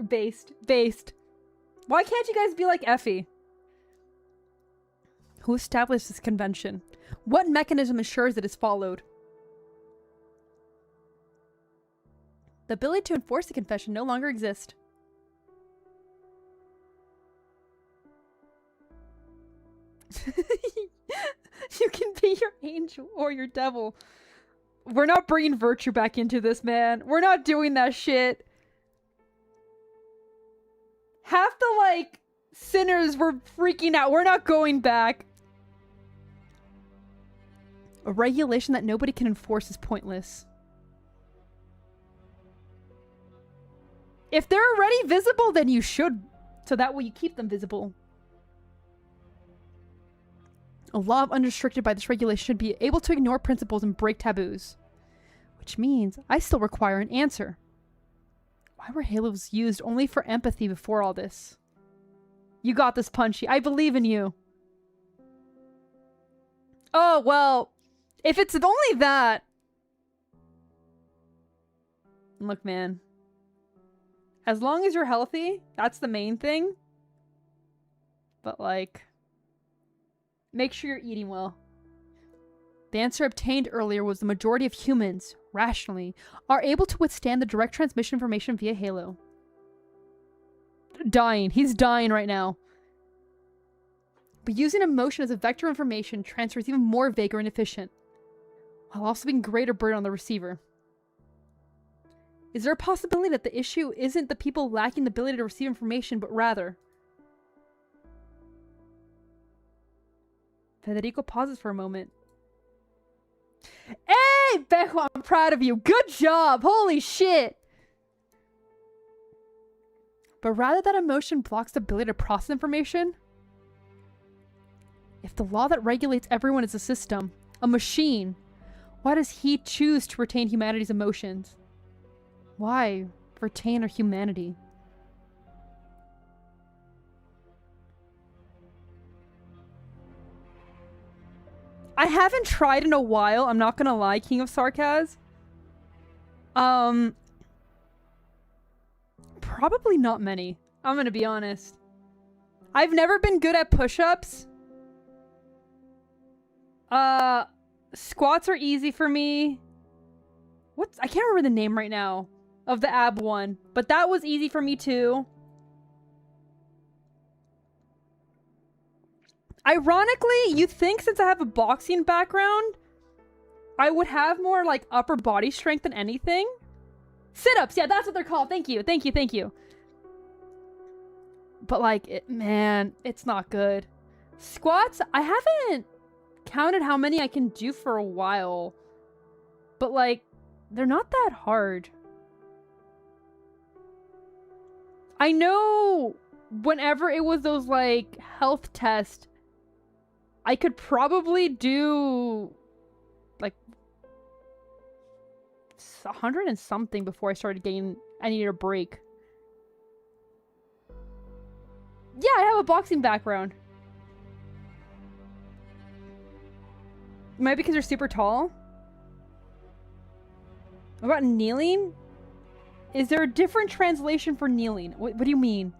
Based. Why can't you guys be like Effie? Who established this convention? What mechanism ensures it is followed? The ability to enforce the confession no longer exists. You can be your angel or your devil. We're not bringing virtue back into this, man. We're not doing that shit. Half the, like, sinners were freaking out. We're not going back. A regulation that nobody can enforce is pointless. If they're already visible, then you should. So that way you keep them visible. A law unrestricted by this regulation should be able to ignore principles and break taboos. Which means I still require an answer. Why were halos used only for empathy before all this? You got this, Punchy. I believe in you. Oh, well, if it's only that... Look, man. As long as you're healthy, that's the main thing. But, like... make sure you're eating well. The answer obtained earlier was the majority of humans, rationally, are able to withstand the direct transmission information via Halo. Dying. He's dying right now. But using emotion as a vector of information transfer is even more vague or inefficient, while also being greater burden on the receiver. Is there a possibility that the issue isn't the people lacking the ability to receive information, but rather... Federico pauses for a moment. Hey, Bejo, I'm proud of you. Good job. Holy shit. But rather that emotion blocks the ability to process information, if the law that regulates everyone is a system, a machine, why does he choose to retain humanity's emotions? Why retain our humanity? I haven't tried in a while, I'm not gonna lie, King of Sarkaz. Probably not many. I'm gonna be honest. I've never been good at push-ups. Squats are easy for me. I can't remember the name right now of the ab one, but that was easy for me too. Ironically, you'd think since I have a boxing background, I would have more, like, upper body strength than anything. Sit-ups, yeah, that's what they're called. Thank you, thank you, thank you. But, like, man, it's not good. Squats, I haven't counted how many I can do for a while. But, like, they're not that hard. I know whenever it was those, like, health tests, I could probably do, like, 100 and something before I started getting... I needed a break. Yeah, I have a boxing background. Maybe because you're super tall? What about kneeling? Is there a different translation for kneeling? What do you mean?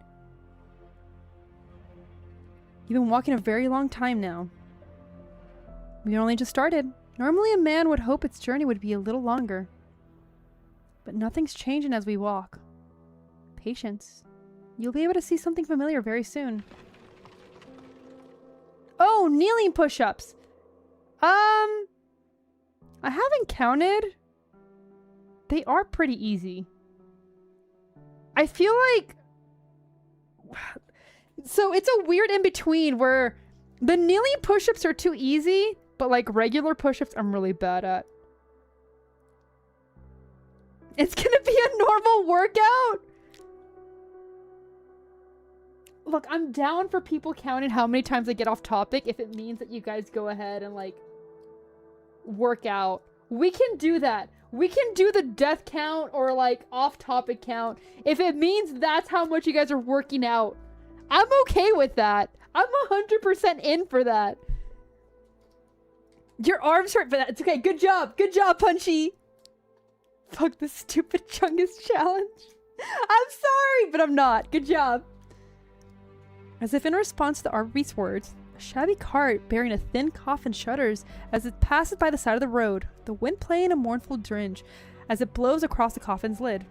You've been walking a very long time now. We only just started. Normally a man would hope its journey would be a little longer. But nothing's changing as we walk. Patience. You'll be able to see something familiar very soon. Oh, kneeling push-ups. I haven't counted. They are pretty easy. I feel like... So it's a weird in-between where the kneeling push-ups are too easy, but like regular push-ups I'm really bad at. It's gonna be a normal workout? Look, I'm down for people counting how many times I get off topic if it means that you guys go ahead and like work out. We can do that. We can do the death count or like off-topic count if it means that's how much you guys are working out. I'm okay with that. I'm 100% in for that. Your arms hurt, but it's okay. Good job. Good job, Punchy. Fuck this stupid Chungus challenge. I'm sorry, but I'm not. Good job. As if in response to Arbery's words, a shabby cart bearing a thin coffin shudders as it passes by the side of the road, the wind playing a mournful dringe as it blows across the coffin's lid.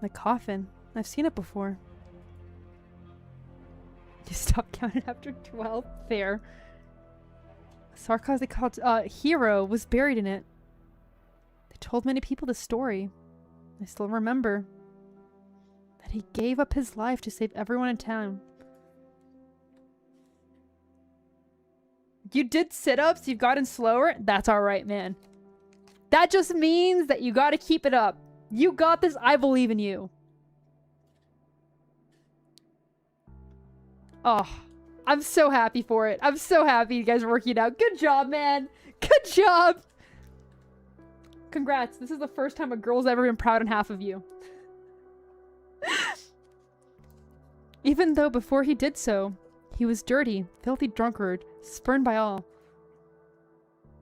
The coffin. I've seen it before. You stop counting after 12. Fair. A sarcastic hero was buried in it. They told many people the story. I still remember that he gave up his life to save everyone in town. You did sit-ups, you've gotten slower. That's alright, man. That just means that you gotta keep it up. You got this. I believe in you. Oh, I'm so happy for it. I'm so happy you guys are working it out. Good job, man. Good job. Congrats. This is the first time a girl's ever been proud on half of you. Even though before he did so, he was dirty, filthy drunkard, spurned by all.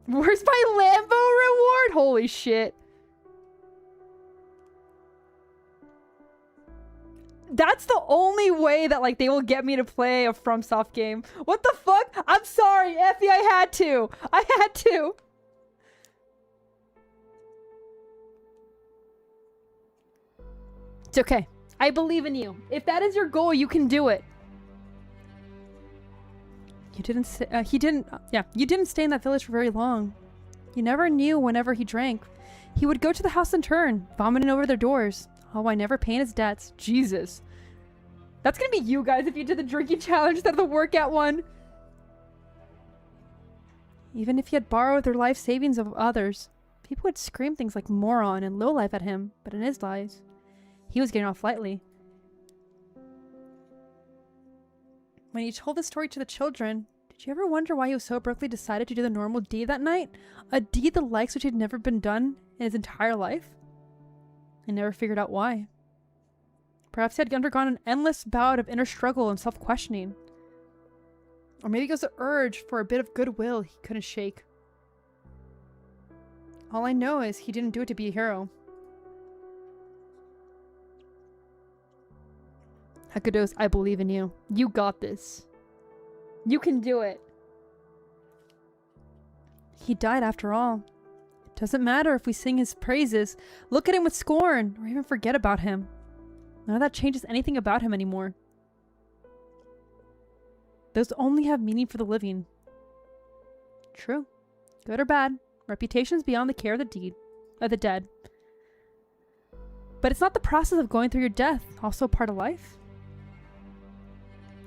Where's my Lambo reward? Holy shit. That's the only way that, like, they will get me to play a FromSoft game. What the fuck? I'm sorry, Effie, I had to. I had to. It's okay. I believe in you. If that is your goal, you can do it. You didn't stay in that village for very long. You never knew whenever he drank. He would go to the house in turn, vomiting over their doors. Oh, I never paying his debts. Jesus. That's gonna be you guys if you did the drinking challenge instead of the workout one. Even if he had borrowed their life savings of others, people would scream things like moron and lowlife at him, but in his lives, he was getting off lightly. When he told the story to the children, did you ever wonder why he was so abruptly decided to do the normal deed that night? A deed the likes which had never been done in his entire life? I never figured out why. Perhaps he had undergone an endless bout of inner struggle and self-questioning. Or maybe it was the urge for a bit of goodwill he couldn't shake. All I know is he didn't do it to be a hero. Hakados, I believe in you. You got this. You can do it. He died after all. It doesn't matter if we sing his praises, look at him with scorn, or even forget about him. None of that changes anything about him anymore. Those only have meaning for the living. True. Good or bad, reputation's beyond the care of the dead. But it's not the process of going through your death also part of life?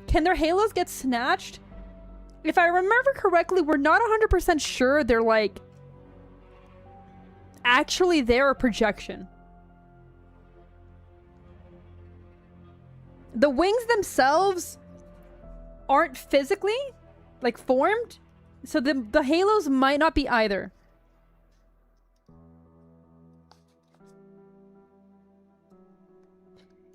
Can their halos get snatched? If I remember correctly, we're not 100% sure they're, like, actually there or projection. The wings themselves aren't physically, like, formed, so the halos might not be either.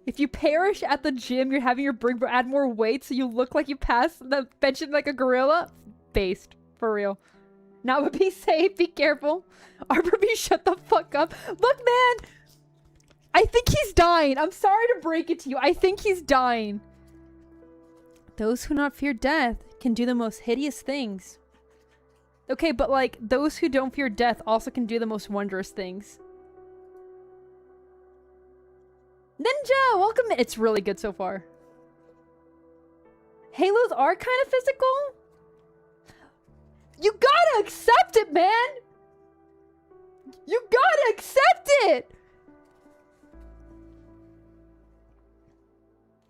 If you perish at the gym, you're having your brain add more weight so you look like you passed the bench like a gorilla? Based. For real. Now, but be safe. Be careful. Arbor B, shut the fuck up. Look, man. I think he's dying. I'm sorry to break it to you. I think he's dying. Those who not fear death can do the most hideous things. Okay, but like, those who don't fear death also can do the most wondrous things. Ninja, welcome. It's really good so far. Halos are kind of physical. You gotta accept it, man. You gotta accept it.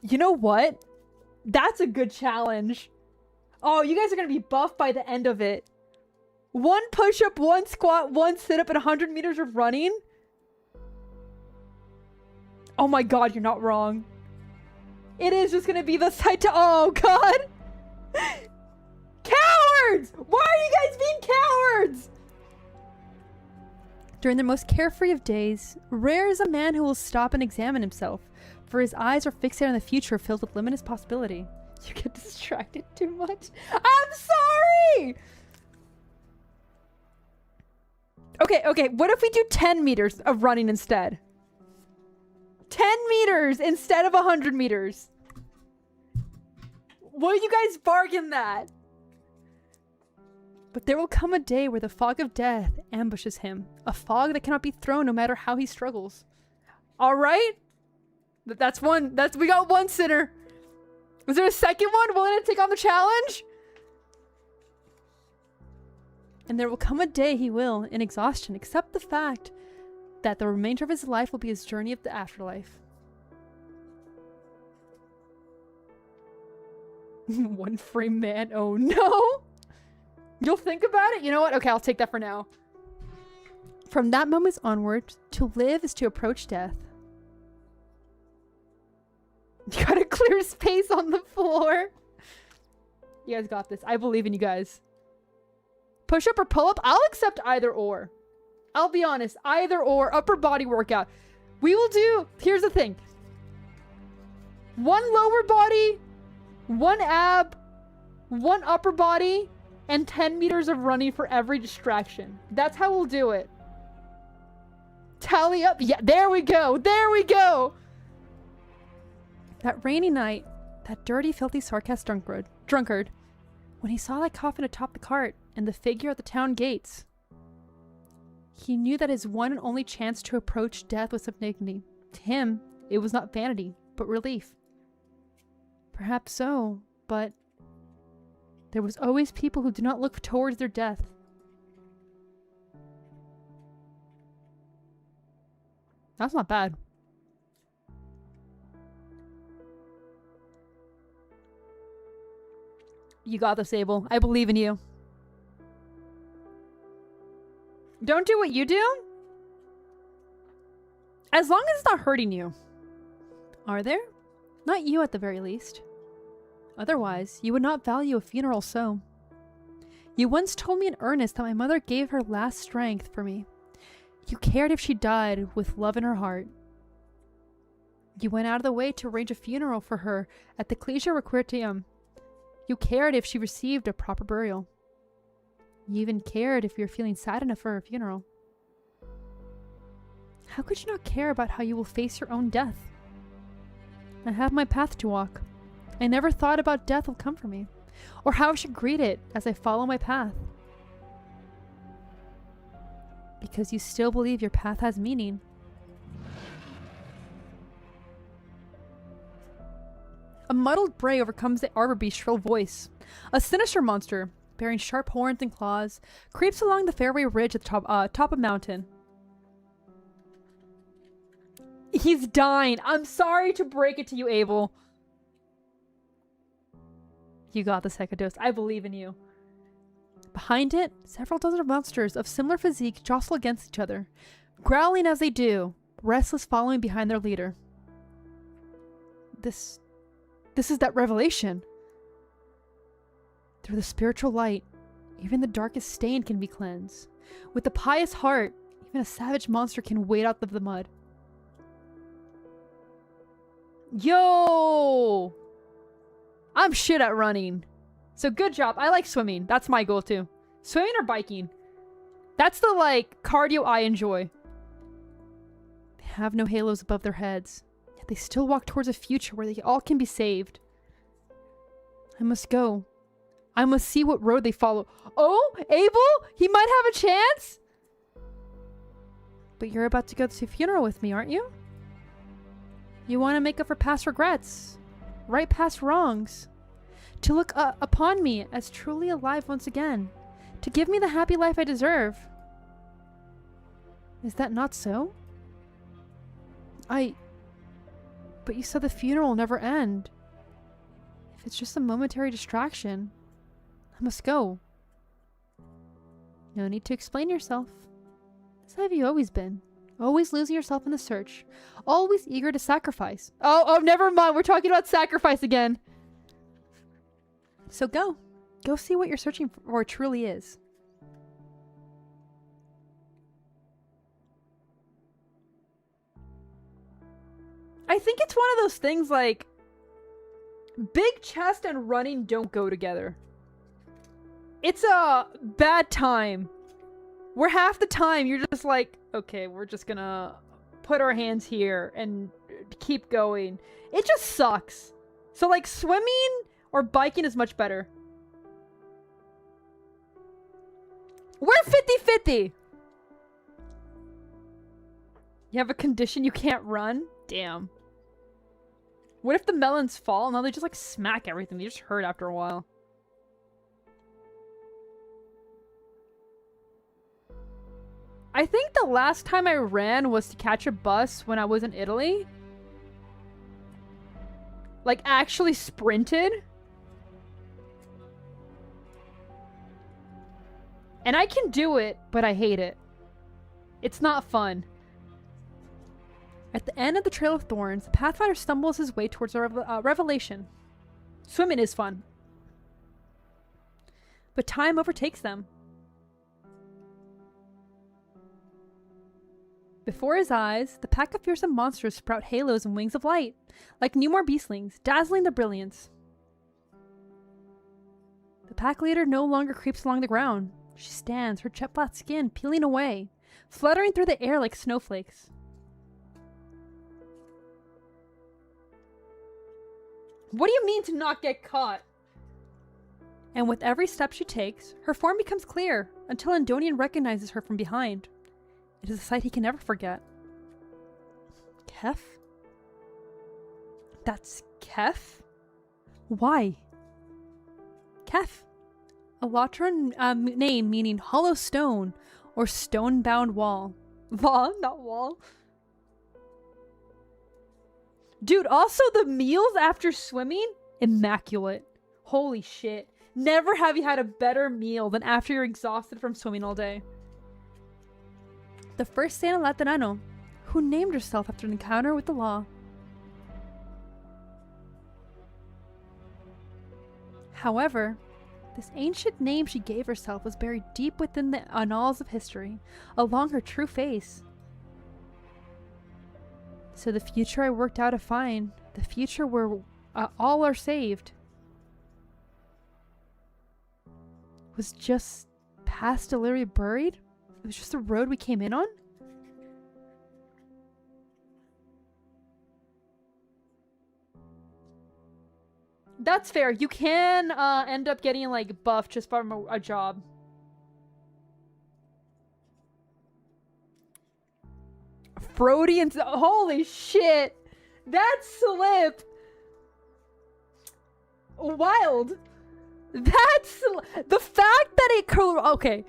You know what? That's a good challenge. Oh, you guys are gonna be buffed by the end of it. 1 push-up, 1 squat, 1 sit-up, and 100 meters of running. Oh my god, you're not wrong. It is just gonna be the site to— oh god! Cowards! Why are you guys being cowards? During the most carefree of days, rare is a man who will stop and examine himself, for his eyes are fixated on the future filled with limitless possibility. You get distracted too much. I'm sorry! Okay, what if we do 10 meters of running instead? 10 meters instead of 100 meters. Will you guys bargain that? But there will come a day where the fog of death ambushes him. A fog that cannot be thrown no matter how he struggles. Alright? That's one. We got one sinner. Was there a second one willing to take on the challenge? And there will come a day he will, in exhaustion, accept the fact that the remainder of his life will be his journey of the afterlife. One frame man. Oh no! You'll think about it? You know what? Okay, I'll take that for now. From that moment onward, to live is to approach death. You gotta clear space on the floor. You guys got this. I believe in you guys. Push up or pull up? I'll accept either or. I'll be honest. Either or. Upper body workout. We will do... Here's the thing. One lower body, one ab, one upper body, and 10 meters of running for every distraction. That's how we'll do it. Tally up. Yeah, there we go. There we go. That rainy night, that dirty, filthy, sarcastic drunkard, when he saw that coffin atop the cart and the figure at the town gates, he knew that his one and only chance to approach death was of dignity. To him, it was not vanity, but relief. Perhaps so, but there was always people who do not look towards their death. That's not bad. You got this, Abel. I believe in you. Don't do what you do? As long as it's not hurting you. Are there? Not you at the very least. Otherwise, you would not value a funeral so. You once told me in earnest that my mother gave her last strength for me. You cared if she died with love in her heart. You went out of the way to arrange a funeral for her at the Ecclesia Requiem. You cared if she received a proper burial. You even cared if you were feeling sad enough for her funeral. How could you not care about how you will face your own death? I have my path to walk. I never thought about death will come for me, or how I should greet it as I follow my path. Because you still believe your path has meaning. A muddled bray overcomes the arbor beast's shrill voice. A sinister monster, bearing sharp horns and claws, creeps along the fairway ridge at the top of mountain. He's dying. I'm sorry to break it to you, Abel. You got this, Hecatos. I believe in you. Behind it, several dozen monsters of similar physique jostle against each other, growling as they do, restless following behind their leader. This is that revelation. Through the spiritual light, even the darkest stain can be cleansed. With the pious heart, even a savage monster can wade out of the mud. Yo! I'm shit at running. So good job. I like swimming. That's my goal too. Swimming or biking. That's the, like, cardio I enjoy. They have no halos above their heads, yet they still walk towards a future where they all can be saved. I must go. I must see what road they follow. Oh, Abel? He might have a chance? But you're about to go to a funeral with me, aren't you? You want to make up for past regrets, right past wrongs, to look upon me as truly alive once again, to give me the happy life I deserve. Is that not so? But you said the funeral will never end. If it's just a momentary distraction, I must go. No need to explain yourself. This have you always been. Always losing yourself in the search. Always eager to sacrifice. Oh, never mind. We're talking about sacrifice again. So go. Go see what you're searching for truly is. I think it's one of those things like big chest and running don't go together. It's a bad time Where half the time you're just like, okay, we're just gonna put our hands here and keep going. It just sucks. So like swimming or biking is much better. We're 50-50. You have a condition you can't run? Damn. What if the melons fall? No, they just like smack everything. They just hurt after a while. I think the last time I ran was to catch a bus when I was in Italy. Like, actually sprinted. And I can do it, but I hate it. It's not fun. At the end of the Trail of Thorns, the Pathfinder stumbles his way towards a revelation. Swimming is fun. But time overtakes them. Before his eyes, the pack of fearsome monsters sprout halos and wings of light, like Newmore beastlings, dazzling their brilliance. The pack leader no longer creeps along the ground. She stands, her jet black skin peeling away, fluttering through the air like snowflakes. What do you mean to not get caught? And with every step she takes, her form becomes clear, until Andonian recognizes her from behind. It is a sight he can never forget. Kef? That's Kef? Why? Kef. A Lotran name meaning hollow stone or stone-bound wall. Wall, not wall. Dude, also the meals after swimming? Immaculate. Holy shit. Never have you had a better meal than after you're exhausted from swimming all day. The first Santa Laterano, who named herself after an encounter with the law. However, this ancient name she gave herself was buried deep within the annals of history, along her true face. So the future I worked out to find, the future where all are saved, was just past Illyria buried? It was just the road we came in on? That's fair. You can end up getting like buffed just from a job. Freudians. Holy shit. That slip. Wild. That's the fact that it okay.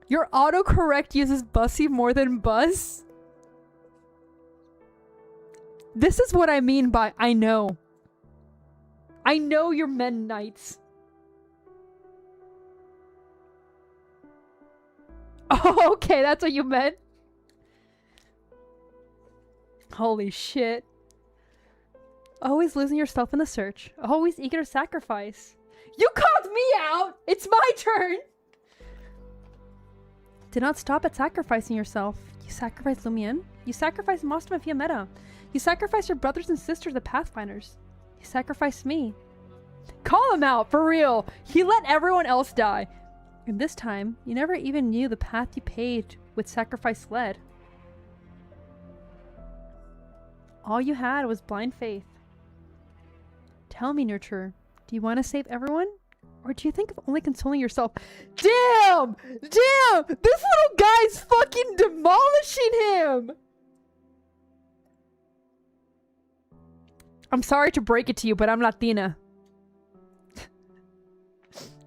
Your autocorrect uses bussy more than bus? This is what I mean by I know. I know you're Mennonites. Oh, okay, that's what you meant. Holy shit. Always losing yourself in the search. Always eager to sacrifice. You called me out! It's my turn! Do not stop at sacrificing yourself. You sacrifice Lumien. You sacrifice Mostum and Fiametta. You sacrifice your brothers and sisters, the Pathfinders. You sacrificed me. Call him out, for real! He let everyone else die. And this time, you never even knew the path you paved with sacrifice led. All you had was blind faith. Tell me, Nurturer, do you want to save everyone? Or do you think of only consoling yourself? Damn! Damn! This little guy's fucking demolishing him! I'm sorry to break it to you, but I'm Latina.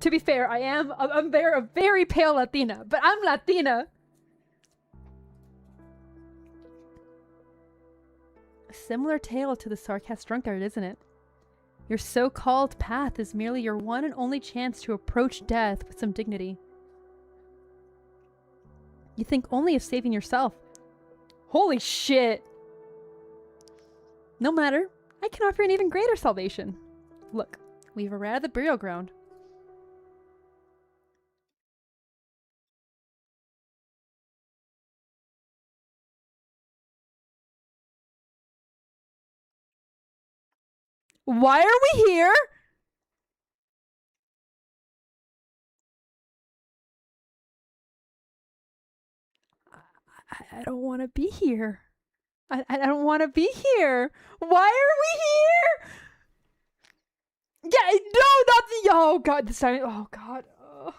To be fair, I'm a very pale Latina, but I'm Latina. A similar tale to the Sarcast drunkard, isn't it? Your so-called path is merely your one and only chance to approach death with some dignity. You think only of saving yourself. Holy shit! No matter, I can offer an even greater salvation. Look, we've arrived at the burial ground. Why are we here? I don't want to be here. I don't want to be here. Why are we here? Yeah, no, not the. Oh god, this time. Oh god.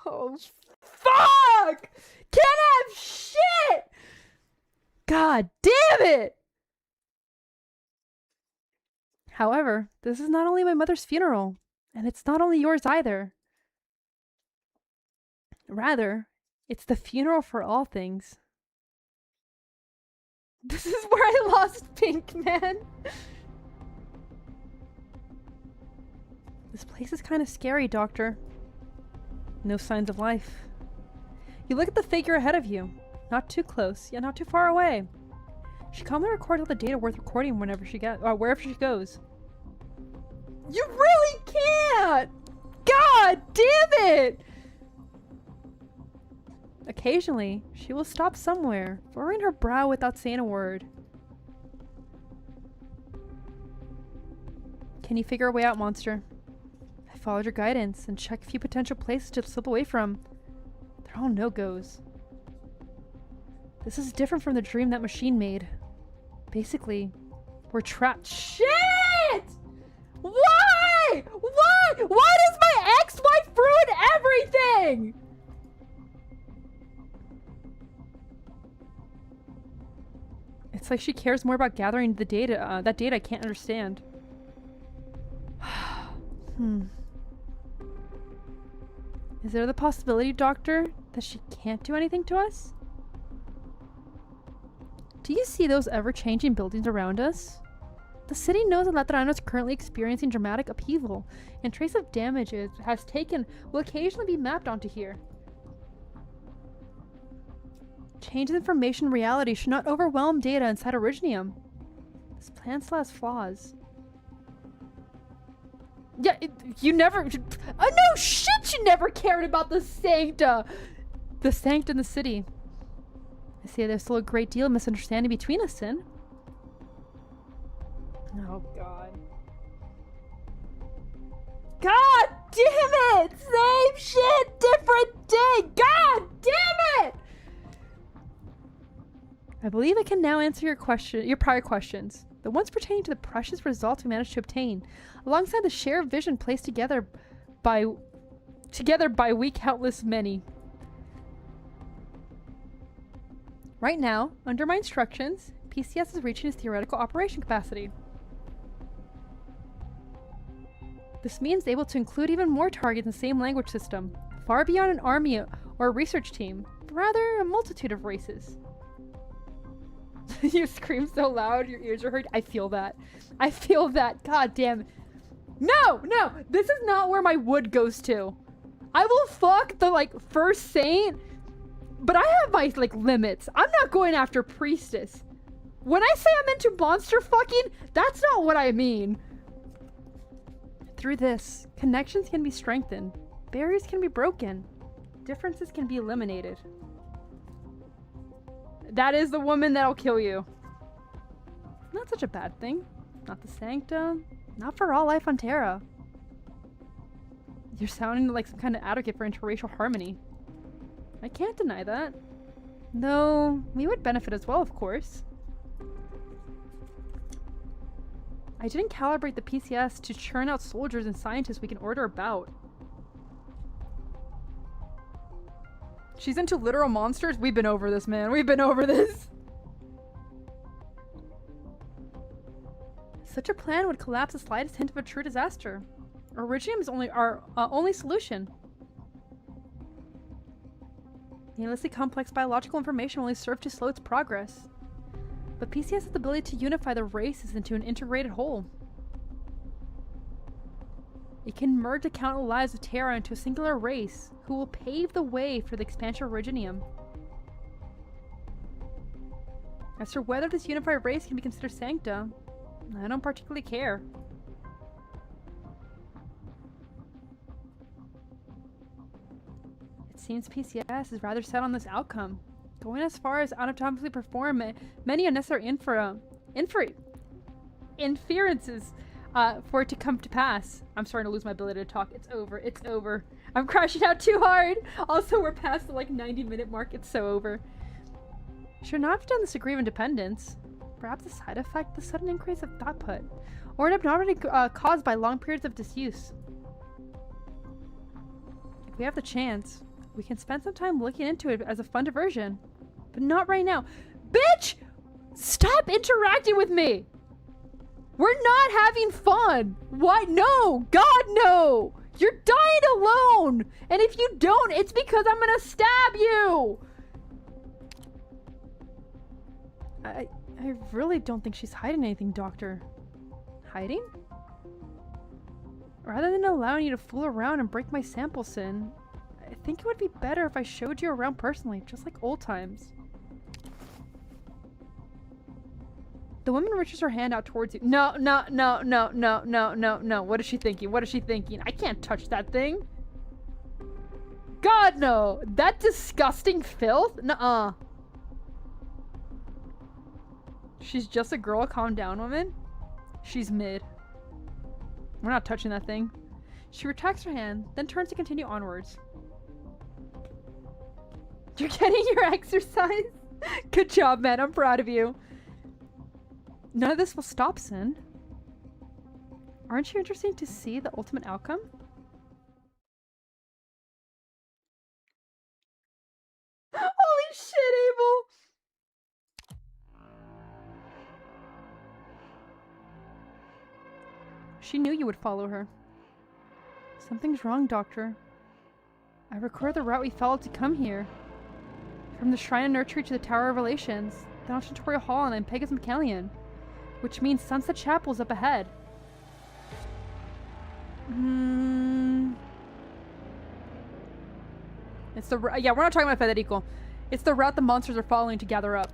Oh fuck! Can't have shit. God damn it. However, this is not only my mother's funeral, and it's not only yours either. Rather, it's the funeral for all things. This is where I lost Pink, man. This place is kind of scary, Doctor. No signs of life. You look at the figure ahead of you. Not too close, yet not too far away. She calmly records all the data worth recording wherever she goes. You really can't! God damn it! Occasionally, she will stop somewhere, furrowing her brow without saying a word. Can you figure a way out, monster? I followed your guidance and checked a few potential places to slip away from. They're all no-goes. This is different from the dream that machine made. Basically, we're trapped. Shit! Why? Why? Why does my ex-wife ruin everything? It's like she cares more about gathering the data, that data I can't understand. Is there the possibility, Doctor, that she can't do anything to us? Do you see those ever-changing buildings around us? The city knows that Laterano is currently experiencing dramatic upheaval, and trace of damage it has taken will occasionally be mapped onto here. Change in information reality should not overwhelm data inside Originium. This plan still has flaws. Yeah, you never... Oh no shit, you never cared about the Sancta! The Sancta in the city. I see there's still a great deal of misunderstanding between us, Sin. Oh god. God damn it! Same shit, different day! God damn it! I believe I can now answer your prior questions. The ones pertaining to the precious results we managed to obtain, alongside the shared vision placed together by we countless many. Right now, under my instructions, PCS is reaching its theoretical operation capacity. This means able to include even more targets in the same language system, far beyond an army or a research team, but rather a multitude of races. You scream so loud, your ears are hurt. I feel that. I feel that. God damn it. No! No! This is not where my wood goes to. I will fuck the, like, first saint, but I have my, like, limits. I'm not going after priestess. When I say I'm into monster fucking, that's not what I mean. Through this, connections can be strengthened. Barriers can be broken. Differences can be eliminated. That is the woman that'll kill you. Not such a bad thing. Not the Sancta. Not for all life on Terra. You're sounding like some kind of advocate for interracial harmony. I can't deny that. Though, we would benefit as well, of course. I didn't calibrate the PCS to churn out soldiers and scientists we can order about. She's into literal monsters? We've been over this, man. We've been over this. Such a plan would collapse the slightest hint of a true disaster. Originium is our only solution. Needlessly complex biological information will only serve to slow its progress. But PCS has the ability to unify the races into an integrated whole. It can merge the countless lives of Terra into a singular race, who will pave the way for the expansion of Originium. As for whether this unified race can be considered Sancta, I don't particularly care. It seems PCS is rather set on this outcome, going as far as anatomically perform many unnecessary inferences for it to come to pass. I'm starting to lose my ability to talk. It's over. It's over. I'm crashing out too hard. Also, we're past the like 90-minute mark. It's so over. Should not have done this degree of independence. Perhaps a side effect, the sudden increase of output, or an abnormality caused by long periods of disuse. If we have the chance, we can spend some time looking into it as a fun diversion. But not right now. Bitch! Stop interacting with me! We're not having fun! Why? No! God, no! You're dying alone! And if you don't, it's because I'm gonna stab you! I really don't think she's hiding anything, Doctor. Hiding? Rather than allowing you to fool around and break my sample sin, I think it would be better if I showed you around personally, just like old times. The woman reaches her hand out towards you. No, no, no, no, no, no, no, no. What is she thinking? What is she thinking? I can't touch that thing. God, no. That disgusting filth? Nuh-uh. She's just a girl. Calm down, woman. She's mid. We're not touching that thing. She retracts her hand, then turns to continue onwards. You're getting your exercise? Good job, man. I'm proud of you. None of this will stop Sin. Aren't you interested to see the ultimate outcome? Holy shit, Abel! She knew you would follow her. Something's wrong, Doctor. I recorded the route we followed to come here. From the Shrine of Nurtury to the Tower of Relations, then on Tutorial Hall and Pegasus McCallion. Which means Sunset Chapel's up ahead. It's the yeah, we're not talking about Federico. It's the route the monsters are following to gather up.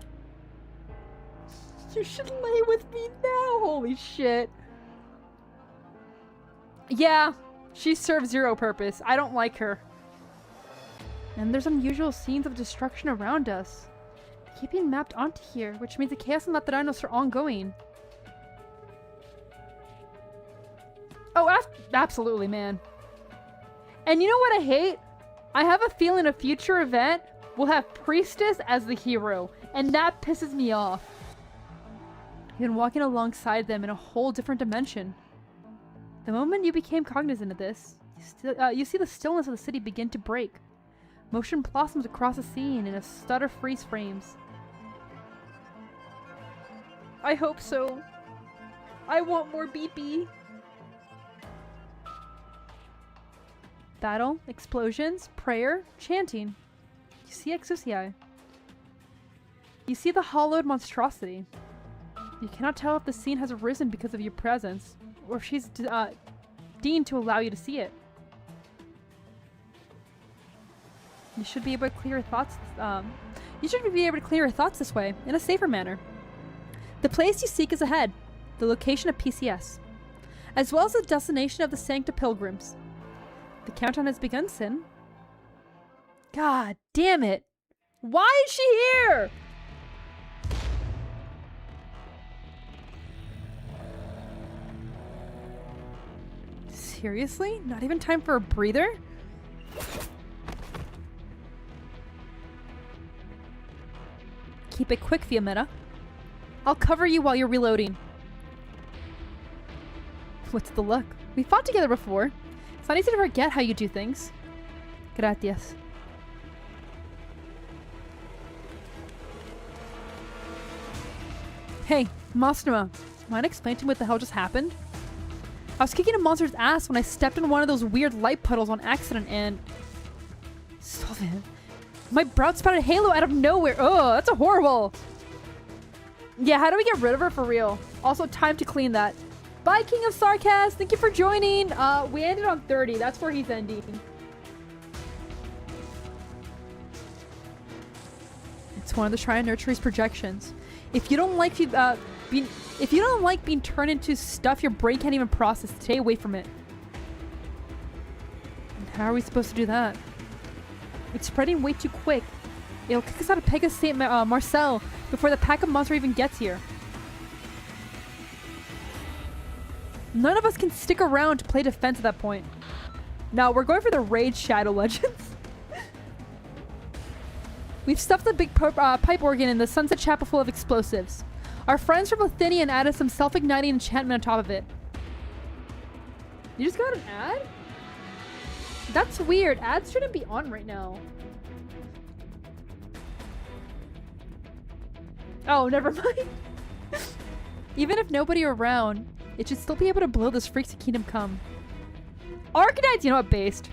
You should lay with me now. Holy shit. Yeah, she serves zero purpose. I don't like her. And there's unusual scenes of destruction around us. They keep being mapped onto here, which means the chaos and Lateranos are ongoing. Oh, absolutely, man. And you know what I hate? I have a feeling a future event will have Priestess as the hero, and that pisses me off. You've been walking alongside them in a whole different dimension. The moment you became cognizant of this, you see the stillness of the city begin to break. Motion blossoms across the scene in a stutter freeze frames. I hope so. I want more BP. Battle, explosions, prayer, chanting. You see Exousiae. You see the hollowed monstrosity. You cannot tell if the scene has arisen because of your presence, or if she's deemed to allow you to see it. You should be able to clear your thoughts. You should be able to clear your thoughts this way, in a safer manner. The place you seek is ahead, the location of PCS, as well as the destination of the Sancta Pilgrims. The countdown has begun, Sin. God damn it! Why is she here? Seriously? Not even time for a breather? Keep it quick, Fiametta. I'll cover you while you're reloading. What's the look? We fought together before. It's not easy to forget how you do things. Gracias. Hey, Mosnema. Mind explaining to me what the hell just happened? I was kicking a monster's ass when I stepped in one of those weird light puddles on accident and... Sylvan. My brow spouted halo out of nowhere. Oh, that's a horrible. Yeah, how do we get rid of her for real? Also, time to clean that. Bye, King of Sarcas. Thank you for joining. We ended on 30. That's where he's ending. It's one of the Shrine of Nurtury's projections. If you don't like being turned into stuff your brain can't even process, stay away from it. And how are we supposed to do that? It's spreading way too quick. It'll kick us out of Pegasus St. Marcel before the pack of monsters even gets here. None of us can stick around to play defense at that point. No, we're going for the Raid Shadow Legends. We've stuffed the big pipe organ in the Sunset Chapel full of explosives. Our friends from Lithuania added some self-igniting enchantment on top of it. You just got an ad? That's weird. Ads shouldn't be on right now. Oh, never mind. Even if nobody around, it should still be able to blow this freaks to kingdom come. ARKNIGHTS, you know what, based?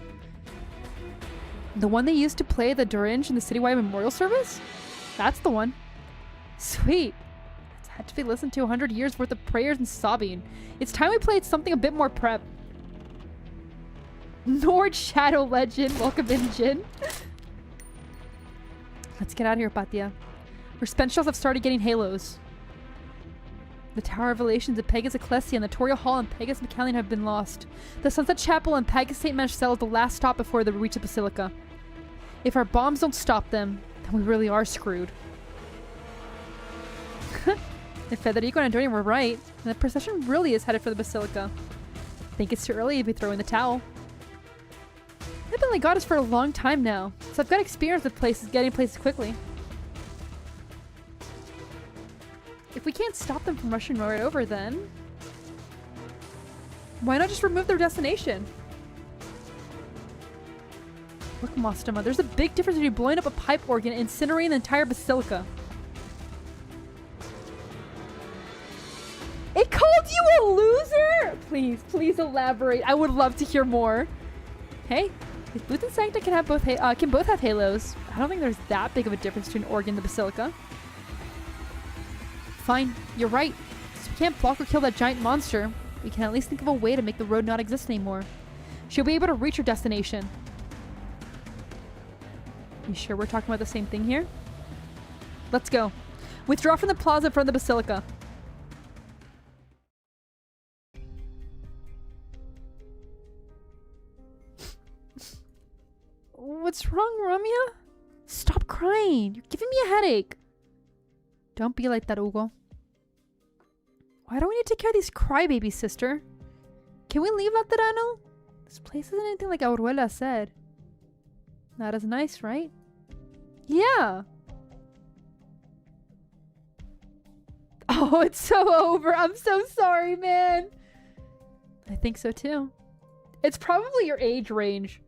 The one they used to play the Duringe in the citywide memorial service? That's the one. Sweet. It's had to be listened to 100 years worth of prayers and sobbing. It's time we played something a bit more prep. Nord Shadow Legend. Welcome in, Jin. Let's get out of here, Patia. Our spenshots have started getting halos. The Tower of Relations of Pegasus Ecclesia and the Toriel Hall and Pegasus McCallion have been lost. The Sunset Chapel and Pegasus St. Marcel is the last stop before they reach the Basilica. If our bombs don't stop them, then we really are screwed. If Federico and Antonio were right, then the procession really is headed for the Basilica. I think it's too early to be throwing the towel. I've been like goddess for a long time now, so I've got experience with places, getting places quickly. If we can't stop them from rushing right over, then why not just remove their destination? Look, Mostama, there's a big difference between blowing up a pipe organ and incinerating the entire basilica. It called you a loser? Please elaborate. I would love to hear more. Hey, if Booth and Sancta can both have halos, I don't think there's that big of a difference between organ and the basilica. Fine, you're right. Since we can't block or kill that giant monster, we can at least think of a way to make the road not exist anymore. She'll be able to reach her destination. You sure we're talking about the same thing here? Let's go. Withdraw from the plaza in front of the basilica. What's wrong, Ramya? Stop crying. You're giving me a headache. Don't be like that, Ugo. Why don't we need to take care of these crybabies, sister? Can we leave Laterano? This place isn't anything like Aurora said. Not as nice, right? Yeah. Oh, it's so over. I'm so sorry, man. I think so too. It's probably your age range.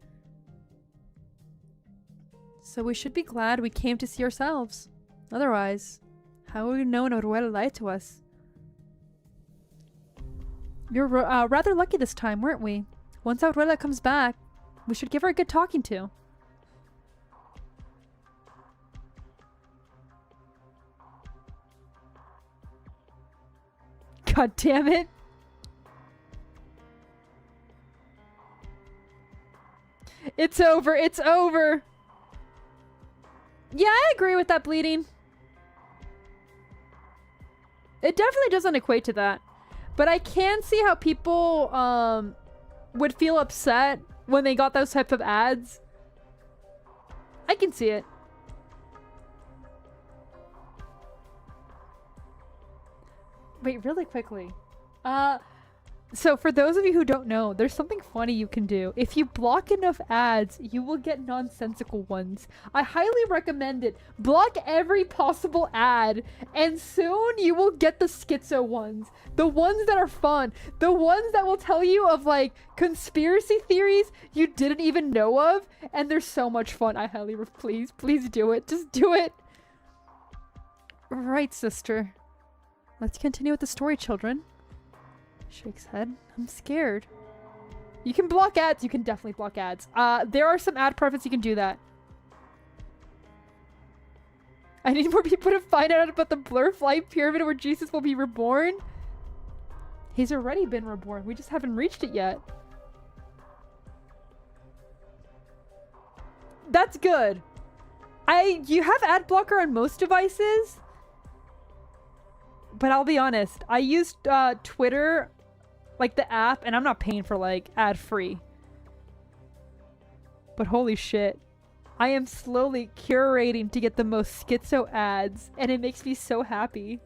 So we should be glad we came to see ourselves. Otherwise, how would we know Aurora lied to us? You're rather lucky this time, weren't we? Once Aurora comes back, we should give her a good talking to. God damn it. It's over. It's over. Yeah, I agree with that bleeding. It definitely doesn't equate to that. But I can see how people would feel upset when they got those type of ads. I can see it. Wait, really quickly. So for those of you who don't know, there's something funny you can do. If you block enough ads, you will get nonsensical ones. I highly recommend it. Block every possible ad, and soon you will get the schizo ones. The ones that are fun. The ones that will tell you of, like, conspiracy theories you didn't even know of, and they're so much fun. I highly please do it. Just do it. Right, sister. Let's continue with the story, children. Shakes head. I'm scared. You can block ads. You can definitely block ads. There are some ad preferences you can do that. I need more people to find out about the Blurfly Pyramid where Jesus will be reborn. He's already been reborn. We just haven't reached it yet. That's good. You have ad blocker on most devices. But I'll be honest, I used Twitter, like the app, and I'm not paying for, like, ad-free. But holy shit. I am slowly curating to get the most schizo ads, and it makes me so happy.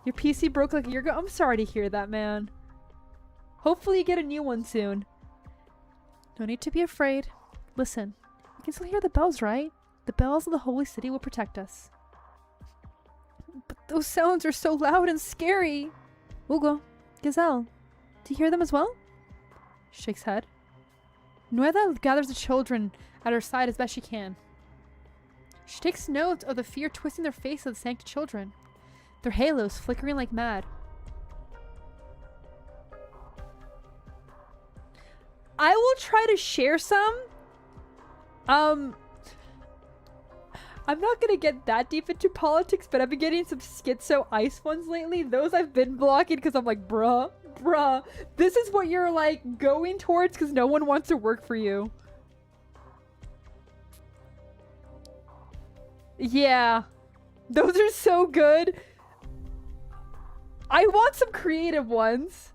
Your PC broke like a year ago? I'm sorry to hear that, man. Hopefully you get a new one soon. No need to be afraid. Listen, you can still hear the bells, right? The bells of the holy city will protect us. But those sounds are so loud and scary. Hugo, Gazelle, do you hear them as well? She shakes head. Nueda gathers the children at her side as best she can. She takes note of the fear twisting their faces of the Sancta children, their halos flickering like mad. I will try to share some. I'm not gonna get that deep into politics, but I've been getting some schizo ice ones lately. Those I've been blocking because I'm like, bruh, this is what you're like going towards because no one wants to work for you. Yeah, those are so good. I want some creative ones.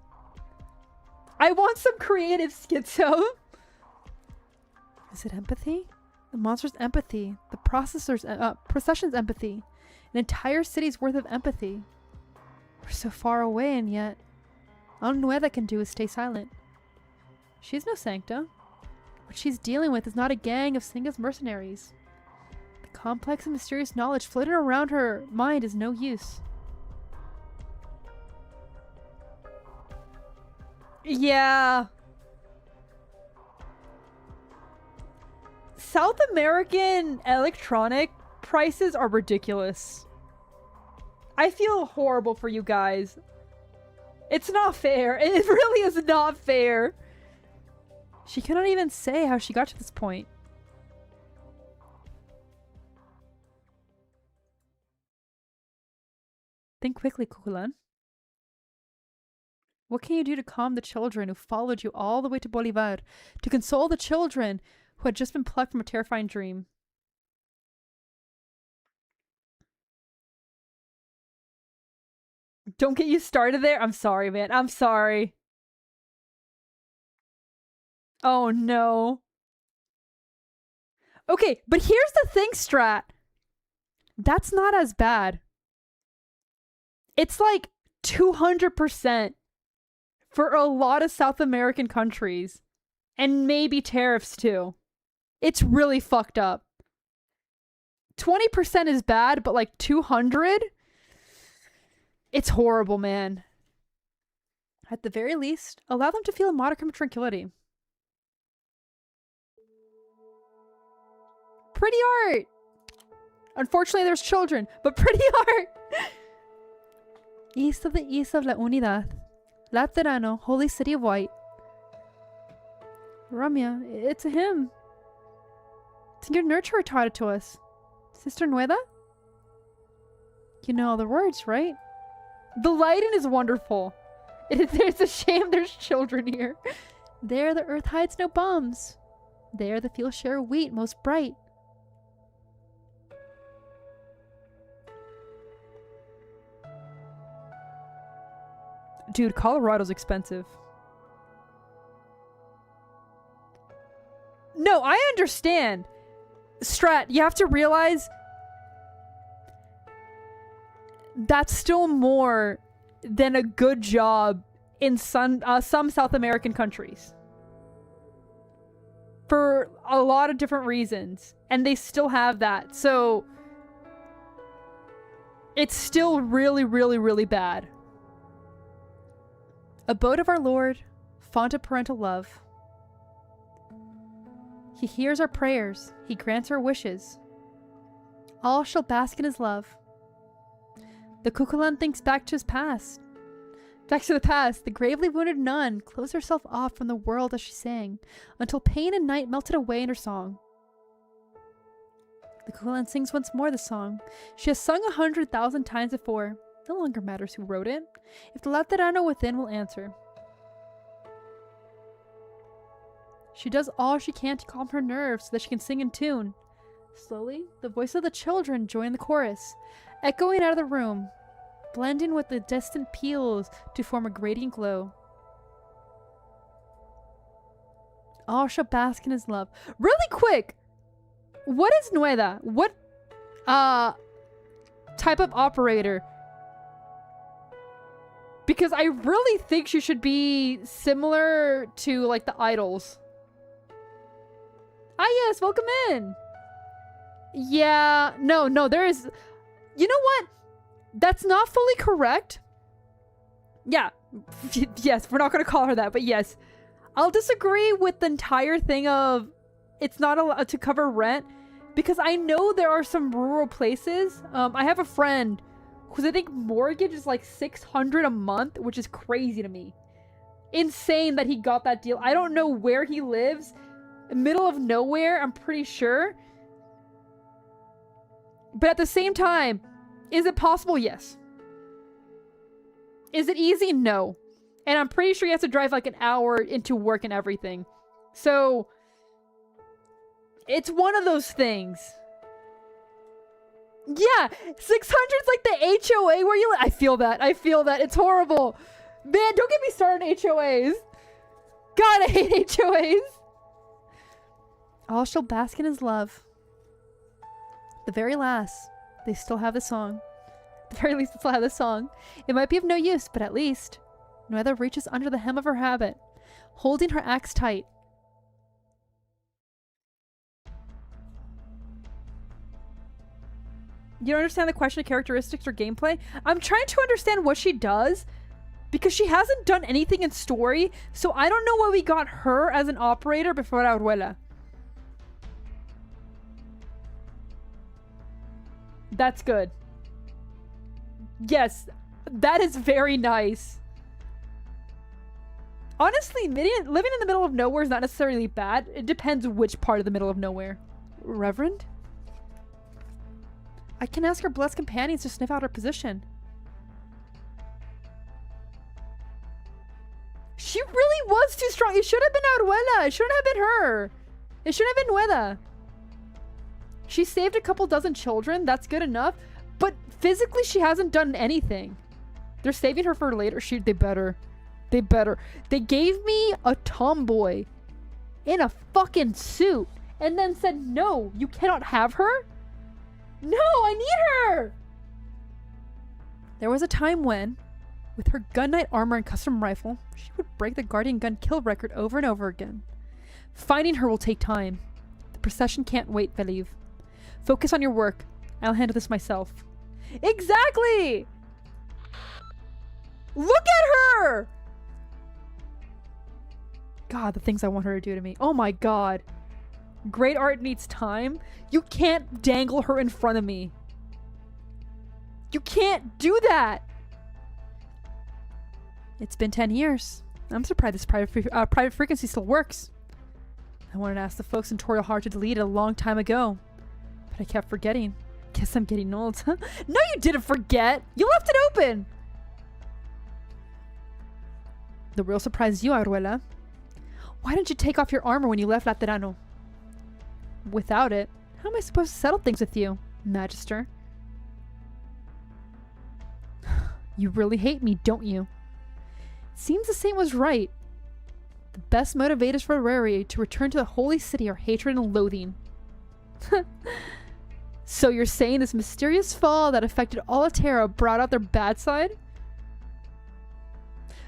I want some creative schizo. Is it empathy? The monster's empathy. The procession's empathy. An entire city's worth of empathy. We're so far away and yet all Nueda can do is stay silent. She's no Sancta. What she's dealing with is not a gang of Singa's mercenaries. The complex and mysterious knowledge floating around her mind is no use. Yeah. South American electronic prices are ridiculous. I feel horrible for you guys. It's not fair. It really is not fair. She cannot even say how she got to this point. Think quickly, Cuculan. What can you do to calm the children who followed you all the way to Bolivar? To console the children who had just been plucked from a terrifying dream? Don't get you started there. I'm sorry, man. I'm sorry. Oh, no. Okay, but here's the thing, Strat. That's not as bad. It's like 200% for a lot of South American countries. And maybe tariffs, too. It's really fucked up. 20% is bad, but like 200? It's horrible, man. At the very least, allow them to feel a modicum of tranquility. Pretty art! Unfortunately, there's children, but pretty art! East of the East of La Unidad. Laterano, Holy City of White. Ramya, it's a hymn. Your nurturer taught it to us. Sister Nueda? You know all the words, right? The lighting is wonderful. It's a shame there's children here. There the earth hides no bombs. There the fields share wheat most bright. Dude, Colorado's expensive. No, I understand. Strat, you have to realize that's still more than a good job in some South American countries. For a lot of different reasons. And they still have that. So it's still really, really, really bad. Abode of our Lord, font of parental love. He hears our prayers. He grants our wishes. All shall bask in his love. The Cuculan thinks back to his past. Back to the past, the gravely wounded nun closed herself off from the world as she sang, until pain and night melted away in her song. The Cuculan sings once more the song. She has sung 100,000 times before. No longer matters who wrote it, if the Laterano within will answer. She does all she can to calm her nerves so that she can sing in tune. Slowly, the voice of the children join the chorus, echoing out of the room, blending with the distant peals to form a gradient glow. All shall bask in his love. Really quick! What is Nueda? What type of operator? Because I really think she should be similar to, like, the idols. Ah, yes, welcome in! Yeah, no, there is... You know what? That's not fully correct. Yeah, yes, we're not going to call her that, but yes. I'll disagree with the entire thing of it's not allowed to cover rent, because I know there are some rural places. I have a friend whose I think mortgage is like $600 a month, which is crazy to me. Insane that he got that deal. I don't know where he lives. Middle of nowhere, I'm pretty sure. But at the same time, is it possible? Yes. Is it easy? No. And I'm pretty sure he has to drive like an hour into work and everything. So, it's one of those things. Yeah, 600's like the HOA where you... I feel that. I feel that. It's horrible. Man, don't get me started on HOAs. God, I hate HOAs. All shall bask in his love. The very last, they still have the song. At the very least, they still have the song. It might be of no use, but at least... Noella reaches under the hem of her habit, holding her axe tight. You don't understand the question of characteristics or gameplay? I'm trying to understand what she does, because she hasn't done anything in story, so I don't know why we got her as an operator before Abuela. That's good. Yes, that is very nice. Honestly, living in the middle of nowhere is not necessarily bad. It depends which part of the middle of nowhere. Reverend? I can ask her blessed companions to sniff out her position. She really was too strong. It should have been Abuela. It shouldn't have been her. It shouldn't have been Nueda. She saved a couple dozen children. That's good enough. But physically, she hasn't done anything. They're saving her for later. They better. They better. They gave me a tomboy in a fucking suit and then said, no, you cannot have her? No, I need her! There was a time when, with her gun knight armor and custom rifle, she would break the Guardian gun kill record over and over again. Finding her will take time. The procession can't wait, Veliv. Focus on your work. I'll handle this myself. Exactly! Look at her! God, the things I want her to do to me. Oh my god. Great art needs time. You can't dangle her in front of me. You can't do that. It's been 10 years. I'm surprised this private frequency still works. I wanted to ask the folks in Toriel Hard to delete it a long time ago. But I kept forgetting. Guess I'm getting old. No, you didn't forget. You left it open. The real surprise is you, Aruela. Why didn't you take off your armor when you left Laterano? Without it, how am I supposed to settle things with you, Magister? You really hate me, don't you? Seems the Saint was right. The best motivators for Rari to return to the Holy City are hatred and loathing. So you're saying this mysterious fall that affected all of Terra brought out their bad side?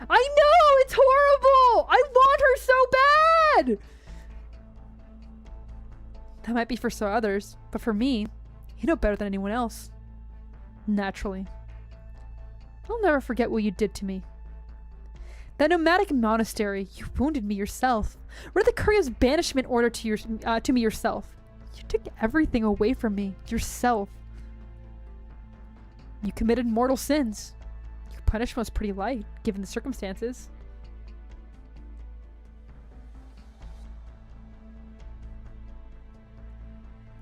I know! It's horrible! I want her so bad! That might be for some others, but for me, you know better than anyone else. Naturally. I'll never forget what you did to me. That nomadic monastery, you wounded me yourself. Read the courier's banishment order to me yourself. You took everything away from me, yourself. You committed mortal sins. Your punishment was pretty light, given the circumstances.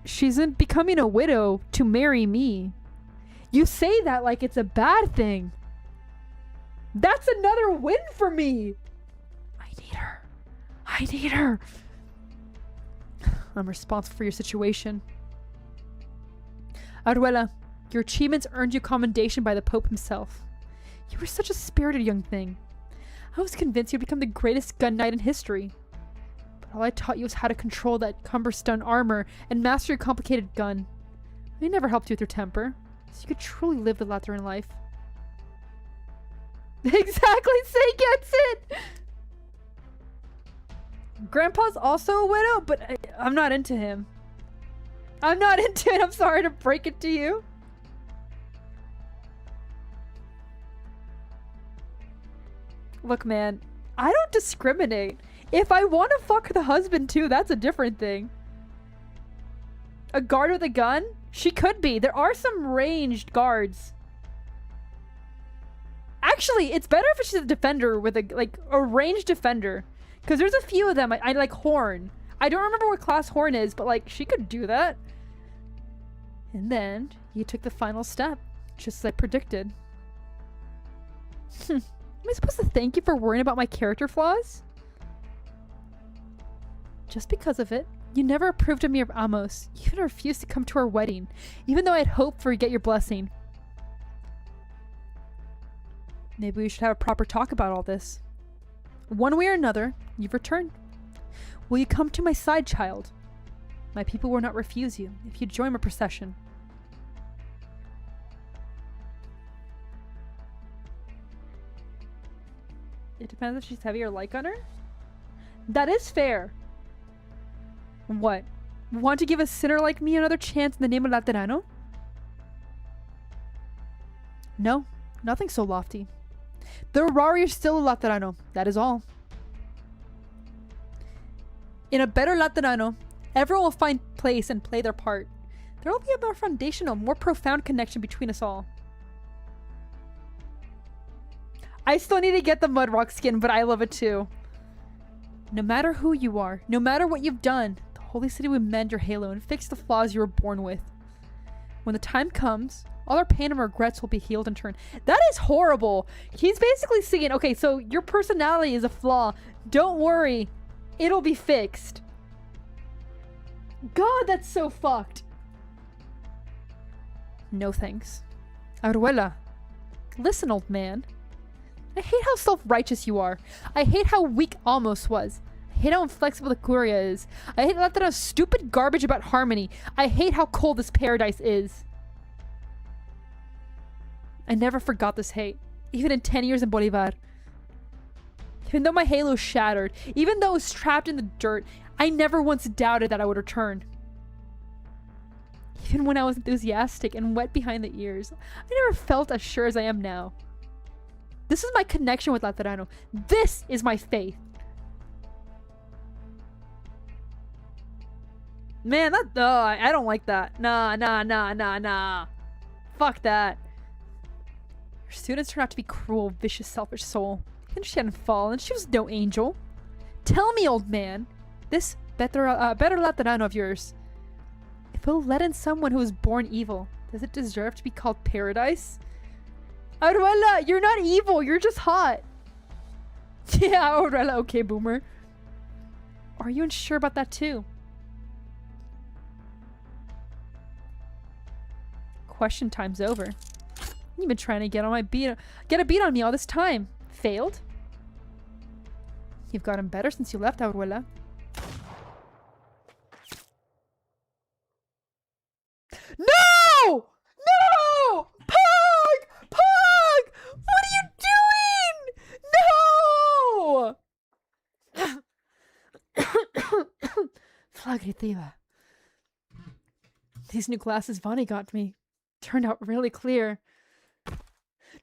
She's becoming a widow to marry me. You say that like it's a bad thing. That's another win for me. I need her. I need her. I'm responsible for your situation. Aruela, your achievements earned you commendation by the Pope himself. You were such a spirited young thing. I was convinced you'd become the greatest gun knight in history. But all I taught you was how to control that cumbersome armor and master your complicated gun. I never helped you with your temper, so you could truly live the Lateran life. Exactly, Say gets it! Grandpa's also a widow, but I'm not into him. I'm not into it. I'm sorry to break it to you. Look, man, I don't discriminate. If I want to fuck the husband too, that's a different thing. A guard with a gun? She could be. There are some ranged guards. Actually, it's better if she's a defender with a ranged defender. Because there's a few of them. I like Horn. I don't remember what class Horn is, but like she could do that. And then you took the final step, just as I predicted. Am I supposed to thank you for worrying about my character flaws? Just because of it, you never approved of me or Amos. You even refused to come to our wedding, even though I had hoped for you to get your blessing. Maybe we should have a proper talk about all this. One way or another, you've returned. Will you come to my side, child? My people will not refuse you if you join my procession. It depends if she's heavy or light gunner. That is fair. What? Want to give a sinner like me another chance in the name of Laterano? No, nothing so lofty. The Aurari is still a Laterano, that is all. In a better Laterano, everyone will find place and play their part. There will be a more foundational, more profound connection between us all. I still need to get the Mudrock skin, but I love it too. No matter who you are, no matter what you've done, the Holy City will mend your halo and fix the flaws you were born with. When the time comes, all our pain and regrets will be healed in turn. That is horrible. He's basically saying, okay, so your personality is a flaw. Don't worry. It'll be fixed. God, that's so fucked. No thanks. Aruela. Listen, old man. I hate how self-righteous you are. I hate how weak Almost was. I hate how inflexible the Curia is. I hate Laterano's stupid garbage about harmony. I hate how cold this paradise is. I never forgot this hate, even in 10 years in Bolivar. Even though my halo shattered, even though I was trapped in the dirt, I never once doubted that I would return. Even when I was enthusiastic and wet behind the ears, I never felt as sure as I am now. This is my connection with Laterano. This is my faith. Man, that I don't like that. Nah. Fuck that. Your students turned out to be cruel, vicious, selfish soul. And she hadn't fallen. She was no angel. Tell me, old man, this better Laterano of yours, if it'll let in someone who was born evil, does it deserve to be called paradise? Aurela, you're not evil. You're just hot. Yeah, Aurela. Okay, boomer. Are you unsure about that too? Question time's over. You've been trying to get a beat on me all this time. Failed? You've gotten better since you left, Aurela. No! No! Pog! What are you doing? No! Flagritiva. These new glasses Vani got me turned out really clear.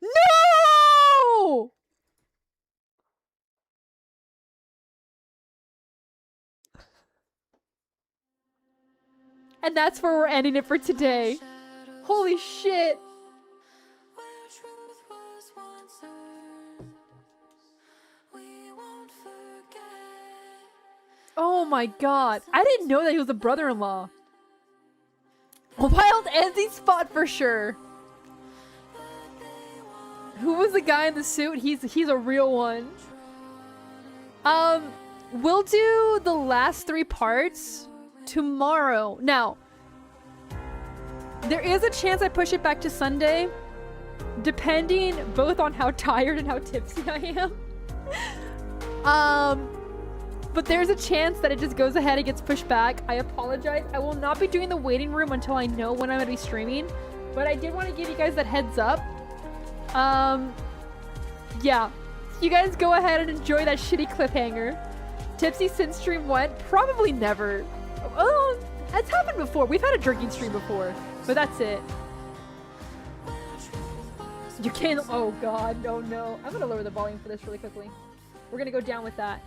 No! And that's where we're ending it for today. Holy shit. Oh my god. I didn't know that he was a brother-in-law. Wild Enzy spot for sure. Who was the guy in the suit? He's a real one. We'll do the last 3 parts tomorrow. Now, there is a chance I push it back to Sunday, depending both on how tired and how tipsy I am. But there's a chance that it just goes ahead and gets pushed back. I apologize. I will not be doing the waiting room until I know when I'm going to be streaming. But I did want to give you guys that heads up. Yeah. You guys go ahead and enjoy that shitty cliffhanger. Tipsy since stream what? Probably never. Oh, It's happened before. We've had a drinking stream before, but that's it. You can't. Oh god, no, no. I'm gonna lower the volume for this really quickly. We're gonna go down with that.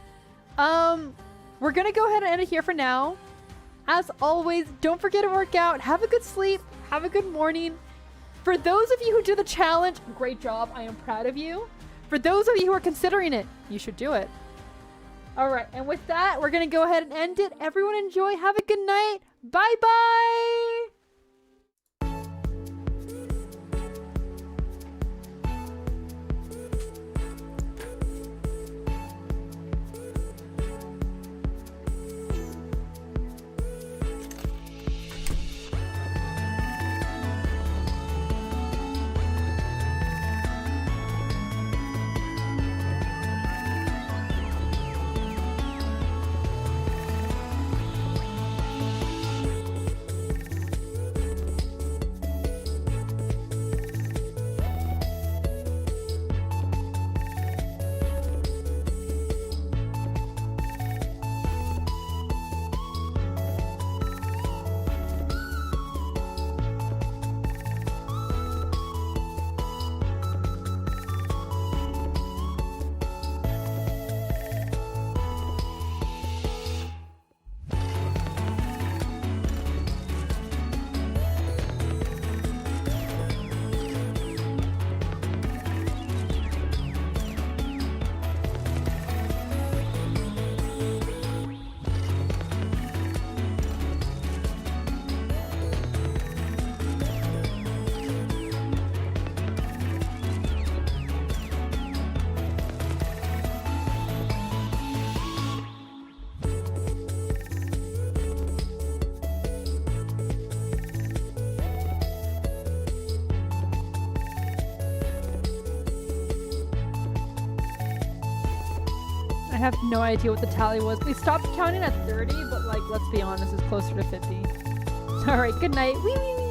We're gonna go ahead and end it here for now. As always, don't forget to work out. Have a good sleep. Have a good morning. For those of you who do the challenge, great job. I am proud of you. For those of you who are considering it, you should do it. All right, and with that, we're gonna go ahead and end it. Everyone enjoy. Have a good night. Bye bye. I have no idea what the tally was. We stopped counting at 30, but like, let's be honest, it's closer to 50. All right, good night. Wee wee wee.